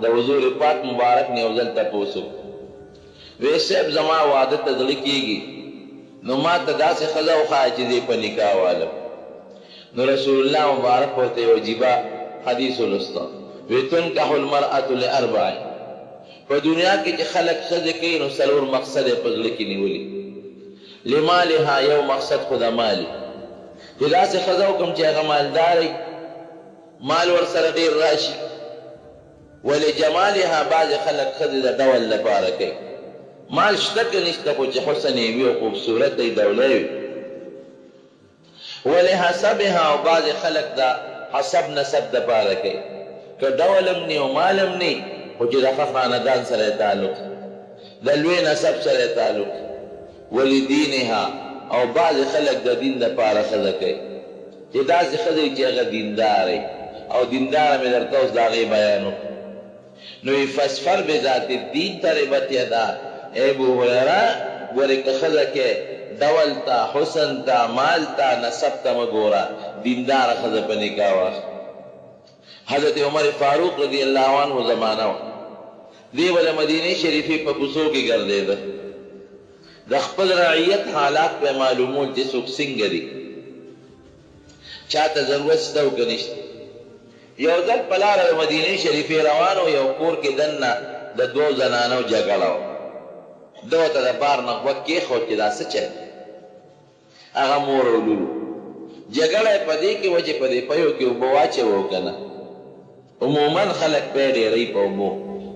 د حضور پاک مبارک نه یو ځل تپوس وی صاحب زما واده ته زړه کېږي نو ما ته داسې ښځه وښایه چې دې په نکاح والم. نو رسول الله مبارک ورته یو عجیبه حدیث ولسته وی تنکح المرأة لاربع. په دنیا کې چې خلک ښځې کوي نو څلور مقصد یې په زړه کې نیولي. لمالها یو مقصد خو د مالي چې داسې ښځه وکړم چې هغه مالداري مال ورسره ډېر راشي. ولجمالها بعضې خلک ښځې د ډول لپاره کوي مال شته که نشته خو چې حسن یې وي او خوبصورت دی دوله وي. ولحسبها او بعضې خلک د حسب نسب دپاره کوي که ډول هم نی او مال هم نی خو چې د ښه خاندان سره یې تعلق د لوی نسب سره یې تعلق. ولدینها او بعضې خلک د دین دپاره ښځه کوي چې داسې ښځه چې هغه دیندار او دینداره مې درته اوس د هغې بیان وکړو. نو وی فاسفر بذات الدین تربت یدا. ابو هریره ګورې که ښځه کې ډول ته حسن ته مال ته نسب ته مه ګوره دینداره ښځه په نکاح واخله. حضرت عمر فاروق رضی الله عنه زمانه وه دی به د مدینې شریفې په کوڅو کې ګرځېده د خپل رعیت حالات په معلومول چې څوک څنګه دي چاته ضرورت شته او که نشته. یو ځل په لاره د مدینې شریفې روان و یو کور کې دننه د دوو زنانو جګړه وه. ده ورته د بار نه غوږ کېښود چې دا څه چل هغه مور او لور جګړه یې په دې کې وه چې په دې پیو کې اوبه واچوو که نه. عموما خلک پی ډېرئ په اوبو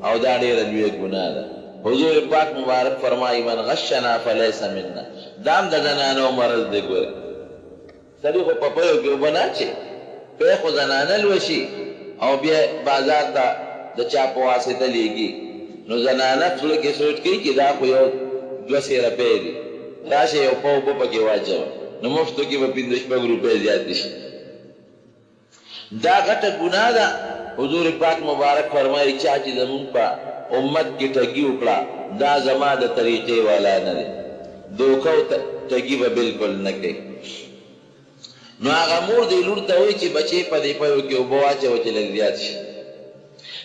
او دا ډېره لویه ګناه ده. حضور پاک مبارک فرمایي من غشنا فلیس منا. دا هم د زنانو مرض دی. ګوره سړي خو په پیو کې اوبه نه اچوي پی خو زنانه لوشي او بیا بازار ته د چا په واسطه لیږي نو زنانه زړه کې سوچ کوي چې دا خو یو 200 روپۍ دي راشه یو په اوبه پکې واچوه نو مفتو کې به 15 روپۍ زیاتې شي. دا غټه ګناه ده. حضور پاک مبارک فرمایي چا چې زمونږ په امت کې ټګي وکړه دا زما د طریقې والا نه دی. دوکه او ټګي به بالکل نه کوي. نو هغه مور دی لور ته وایي چې بچې په دې پیو کې اوبه واچوه چې لږ زیات شي.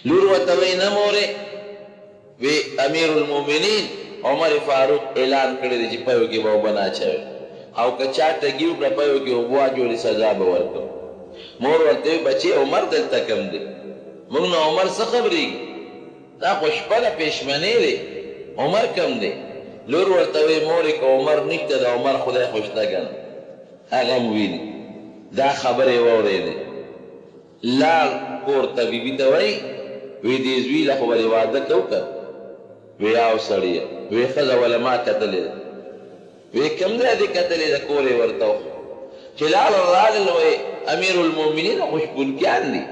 لور ورته وایي نه مورې وی امیر المؤمنین عمر فاروق اعلان کړی دی چې پیو کې به اوبه نه اچوي او که چا ټګي وکړه پیو کې اوبه واچولې سزا به ورکړو. مور ورته وایي بچې عمر دلته کم دی موږ نه عمر څه خبرېږي دا خو شپه ده پېشمنې دی عمر کم دی. لور ورته وایي مورې که عمر نشته د عمر خدای خو شته که نه هغه م ویني. دا خبرې واورېدې لاړ کور ته بیبي ته وایي وی دې زوی له خو به دې واده کوو که وی او سړیه وی ښځه وله ما کتلې ده وی کوم ځای دې کتلې ده کور یې ورته وښو چې لاړل رالل وی امیر المؤمنین خو شپونکیان دي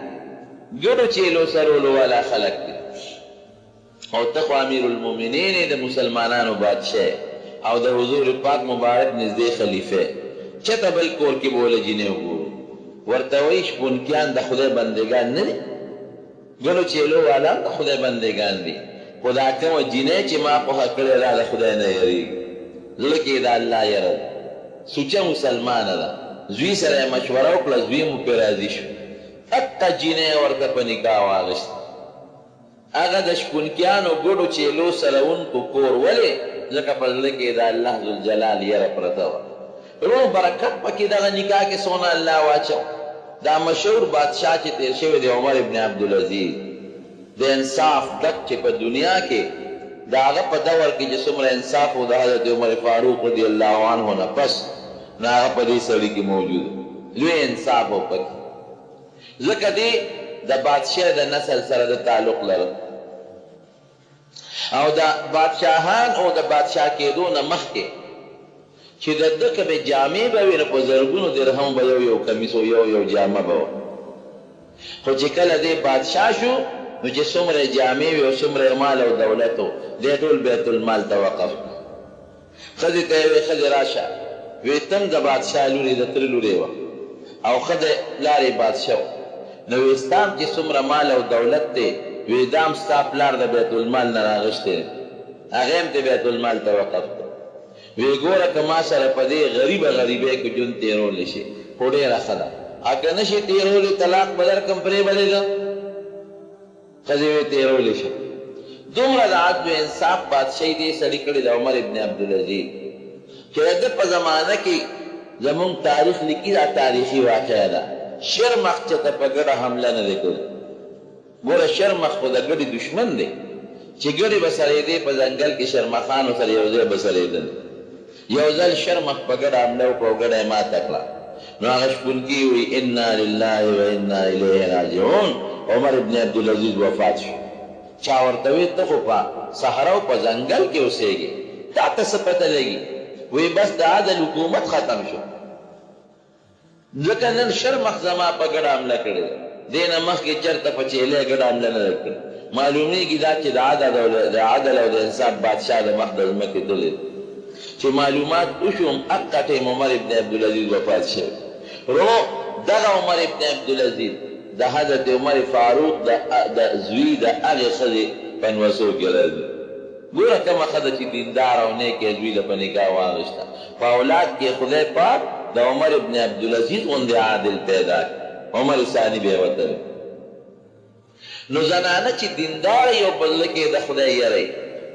ګډو چیلو سرولو والا خلک دي او ته خو امیر المؤمنین د مسلمانانو بادشاه او د حضور پاک مبارک نږدې خلیفه چته بل کور کې بوله جینې وګورو ورته وایي شپونکیان د خدای بندګان نه دي ګلو چیلو والا د خدای بندګان دي خو دا کومه جینۍ چې ما پوهه کړې ده د خدای نه یېرېږي زړه کې د الله یره ده سوچه مسلمانه ده زوی سره یې مشوره وکړه زوی مو پرې راضي شو حتی جینۍ ورته په نکاح واغېسته هغه د شپونکیانو ګډو چیلو سروونکو کور ولې ځکه په زړه کې د الله ذوالجلال یره پرته وه روح برکت پکې دغه نکاح کې څونه الله واچو. دا مشهور بادشاہ چې تیر شوی دی عمر ابن عبدالعزیز د انصاف ډک چې په دنیا کې د هغه په دور کې چې څومره انصاف و د حضرت عمر فاروق رضی الله عنه نه پس نو هغه په دې سړي کې موجود لوی انصاف و پکې ځکه دې د بادشاه د نسل سره د تعلق لرل او د بادشاهان او د بادشاه کېدو نه مخکې چې د ده که به جامې به وي نو په زرګونو درهم به یو کمیس او یو جامه به وه خو چې کله دی بادشاه شو نو چې څومره جامې وي او څومره مال او دولت و دی ټول بیت المال ته وقف ښځې ته یې وې ښځې راشه وې تم د بادشاه لورې د تره لورې وه او ښځه پلار یې بادشاه و نو وې ستا هم چې څومره مال او دولت دی وې دا هم ستا پلار د بیت المال نه راغښتی دی هغې هم دې بیت المال ته وقف کړ وی ګوره که ما سره په دې غریبه غریبۍ کې ژوند تېرولی شي خو ډېره ښه ده که نه شي تېرولی طلاق به درکړم پرې به دې ده ښځې وی تېرولی شي دومره د عدل و انصاف بادشاهي دې سړي کړې د عمر ابن عبدالعزیز چې د ده په زمانه کې زمونږ تاریخ لیکي دا تاریخي واقعه ده شرمخ چې ته په ګډه حمله نه دی کړې ګوره شرمخ خو د ګډې دشمن دی چې ګډې به سړېدې په ځنګل کې شرمخانو سره یو ځای به سړېدل یو ځل شرمخ په ګډه حمله وکړه او ګډه یې ماته کړه نو هغه شپونکي وایي انا لله و انا الیه راجعون عمر ابن عبدالعزیز وفات شو چا ورته وایي ته خو په صحرا او په ځنګل کې اوسېږې تا ته څه پته لګي وایي بس د عدل حکومت ختم شو ځکه نن شرمخ زما په ګډه حمله کړې ده دې نه مخکې چېرته په چیلې ګډه حمله نه ده کړې معلومیږي دا چې د عدل او د انصاف بادشاه د مخ د ځمکې تللی چې معلومات وشوم اقا ټیم عمر ابن عبدالعزیز وفات شوی رو دغه عمر ابن عبدالعزیز د حضرت عمر فاروق د زوی د هغې ښځې په نوسو کې راځي ګوره کومه ښځه چې دیندار او نیکې زوی له په نکاح واغېسته په اولاد کې خدای پاک د عمر ابن عبدالعزیز غوندې عادل پیدا کړ عمر ثاني بیا وتلی نو زنانه چې دیندار یو په زړه کې د خدای یری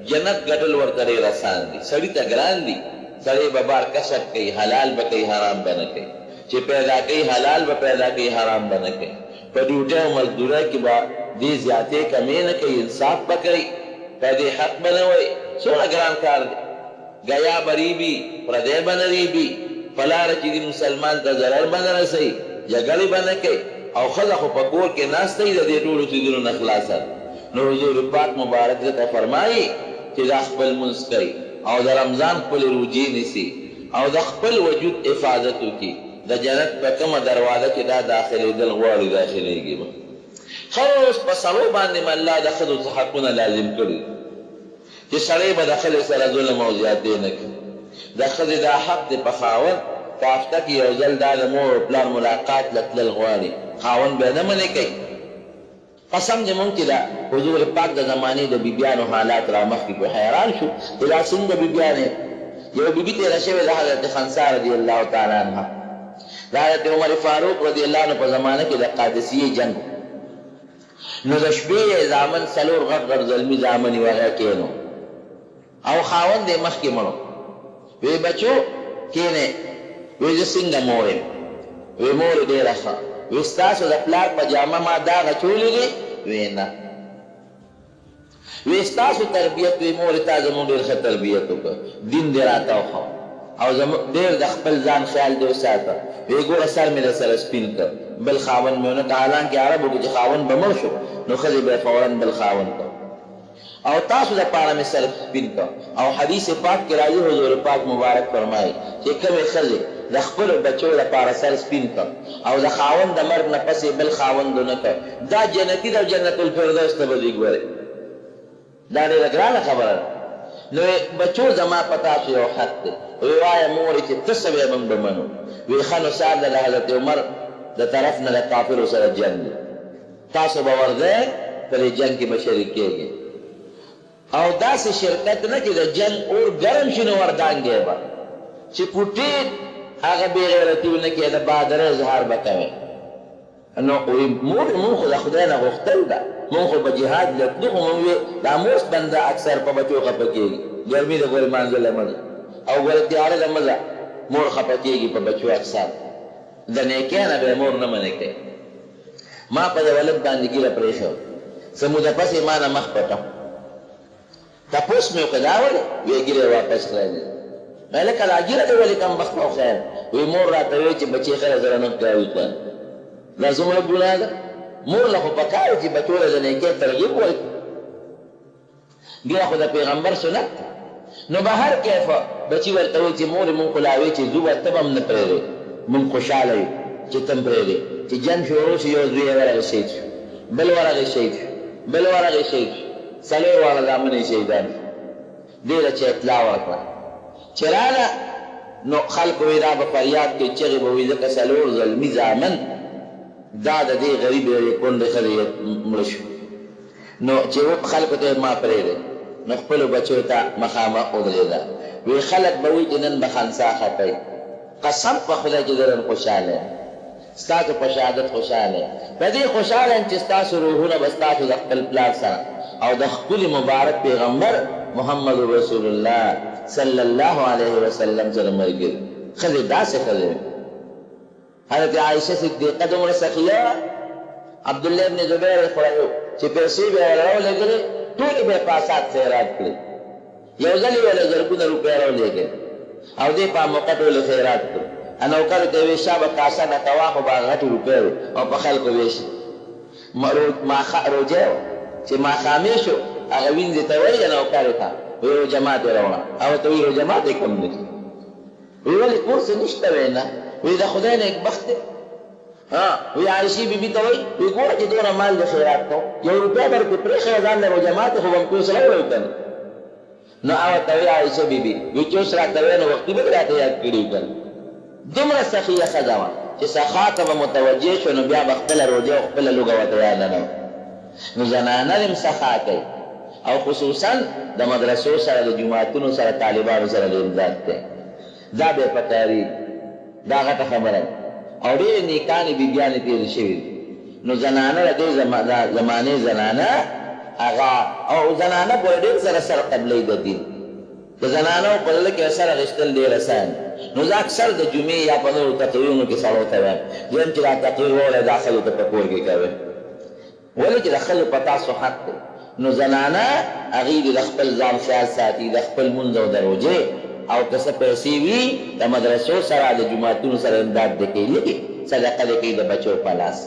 جنت ګټل ورته ډېر اسان دي سړي ته ګران دي سړی به بار کسب کوي حلال به کوي حرام به نه کوي چې پیدا کوي حلال به پیدا کوي حرام به نه کوي په ډیوټۍ او مزدورۍ کې به دې زیاتې کمې نه کوي انصاف به کوي په دې حق به نه وایي څومره ګران کار دی ګیا به ریبي پردی به نه ریبي په لاره چې دي مسلمان ته ضرر به نه رسوي جګړې به نه کوي او ښځه خو په کور کې ناسته وي د دې ټولو څیزونو نه خلاصه نو حضور پاک مبارک ځکه فرمایي چې دا خپل لمونځ کوي او د رمضان خپلې روجې نیسي او د خپل وجود حفاظت وکړي د جنت په کومه دروازه چې دا داخلېدل غواړي داخلېږي به ښه اوس په سړو باندې م الله د ښځو څه حقونه لازم کړي چې سړی به د ښځې سره ظلم او زیاتې نه کړي د ښځې دا حق دی په خاوند په هفته کې یو ځل دا د مور او پلار ملاقات له تلل غواړي خاوند بیا نه منې کوي قسم دې مونږ چې دا حضور پاک د زمانې د بیبیانو حالات را مخکې په حیران شو چې دا څنګه بیبیانې یو بیبي تېره شوې د حضرت خنسا رضی الله تعالی عنها د حضرت عمر فاروق رضی الله عنه په زمانه کې د قادسیې جنګ نو د شپې یې زامن څلور غټ غټ زلمي زامن یې هغه کېنو او خاوند یې مخکې مړو وی بچو کېنې وی زه څنګه مور یم وی مور ډېره ښه وی ستاسو د پلار په جامه ما داغ اچولی دی وی نه وی ستاسو تربیت وی مور تا زموږ ډېر ښه تربیت وکړه دین دې راته وښه او ډېر د خپل ځان خیال دې وساته وی ګوره سر مې درسره سپین کړ بل خاوند مې ونه کړه حالانکې عربو کې چې خاوند به مړ شو نو ښځې به یې فورا بل خاوند کړ او تاسو د پاره مې سر سپین کړ او حدیث پاک کې راځي حضور پاک مبارک فرمایي چې کومې ښځې د خپلو بچو لپاره سر سپین کړ او د خاوند د مرګ نه پسې بل خاوند ونه کړ دا جنتي ده جنت الفردوس ته به ځي ګورئ دا ډېره ګرانه خبره ده نو بچو زما په تاسو یو حق دی وی وایه مورې چې ته څه وی موږ به منو وی ښه نو سار د حضرت عمر د طرف نه د کافرو سره جنګ دی تاسو به ورځئ په دې جنګ کې به شریک کېږئ او داسې شرکت نه چې د جنګ اور ګرم شي نو وردانګې به چې پوټې هغه بې غیرتي ونه کړې د بهادرۍ اظهار به کوې نو مونږ خو د خدای نه غوښتل ده مونږ خو په جهاد لتلو خو مونږ دا موس بنده اکثر په بچو خفه کېږي ګرمي د ګورې مانځه له مزه او ګوره تیاره له مزه مور خفه کېږي په بچو اکثر د نیکۍ نه به مور نه منې کوي ما په د ولد باندې ګیله پرېښه څه موده پسې ما نه مخ پټه تپوس مې وکړه دا ولې ویې ګیرې واپس کړی مې لکه دا ګیره دې ولې کم بخت او خیر وی مور راته وی چې بچې خیره زره نه کوي وکړه دا څومره ګناه ده مور له خو پکار چې بچو له د نیکۍ ترغیب ورکړي بیا خو د پیغمبر سنت نو به هر کیفه بچي ورته وایي چې مورې مونږ خو لا وایي چې ځو به ته به هم نه پرېږدې مونږ خوشحاله یو چې ته هم پرېږدې چې جنګ شروع شي یو زوی یې ورغی شهید شو بل ورغی شهید شو بل ورغی شهید شو څلور واړه زامن یې شهیدان شو دې له چې اطلاع ورکړه چراله نو خلق وی دا به فریاد کې چغې به وي ځکه څلور ظلمي زامن دا د دې غریب یوې کونډې ښځې مړه شو نو چې خلکو ته ما پرېږدې نو خپلو بچو ته مخامخ ودرېده وی خلک به وي چې نن به خنسا ختئ قسم په خدای چې زه نن خوشحاله یم ستاسو په شهادت خوشحاله یم په دې خوشحاله یم چې ستاسو روحونه به ستاسو د خپل پلار سره او د ښکلي مبارک پیغمبر محمد رسول الله صلی الله علیه وسلم سره ملګري ښځې داسې ښځې حضرت عائشہ صدیقه دومره سخیه عبدالله ابن زبیر خوړیو چې پیسې به یې راولېږلې ټولې به یې پاسات خیرات کړې یو ځل یې ولې زرګونه روپۍ راولېږلې او دې په موقع ټولې خیرات کړو نوکر ته ویې شابه کاسه نه کوه خو به غټې روپۍ او په خلکو ویشي روجه وه چې ماښامې شو هغه وینځې ته وایي نوکرې ته وی روجه ماتې راوړه هغه ته وایي روجه ماتې کوم دی وی ولې کور څه نشته وی نه وی د خدای نیک بخت دی وی عایشې بیبي ته وایي وی ګوره چې دونه مال د خیرات کوم یو روپۍ درکړې پرېښې ځان له روجه ماتې خو به م کوی سره وړی که نه نو هغه ته وایي عایشې بیبي وی چې اوس راته وایي نو وختي به دې راته یاد کړي که نه دومره سخیه ښځه وه چې سخا ته به متوجه شو نو بیا به خپله روجه او خپله لوږه ورته یاده نه وه نو زنانه هم سخا کوي او خصوصا د مدرسو سره د جماعتونو سره طالبانو سره ډېر ذات دی دا به یې پکاري دا غټه خبره ده او ډېرې نیکانې بیبیانې تېرې شوي دي نو زنانه د دې زمانې زنانه هغه او زنانه به ډېر سره سر قبلوي د دین د زنانو په زړه کې اثر اخیستل ډېر اسان نو زه اکثر د جمعې یا په نورو تقریرونو کې سړو ته وایم دویم چې دا تقریر ووړی دا ښځو ته په کور کې کوئ ولې چې د ښځو په تاسو حق دی نو زنانه هغې د خپل ځان خیال ساتي د خپل مونځ او د روژې او که څه پیسې وي د مدرسو سره د جوماتونو سره امداد دې کوي لږې صدقه دې کوي د بچو په لاس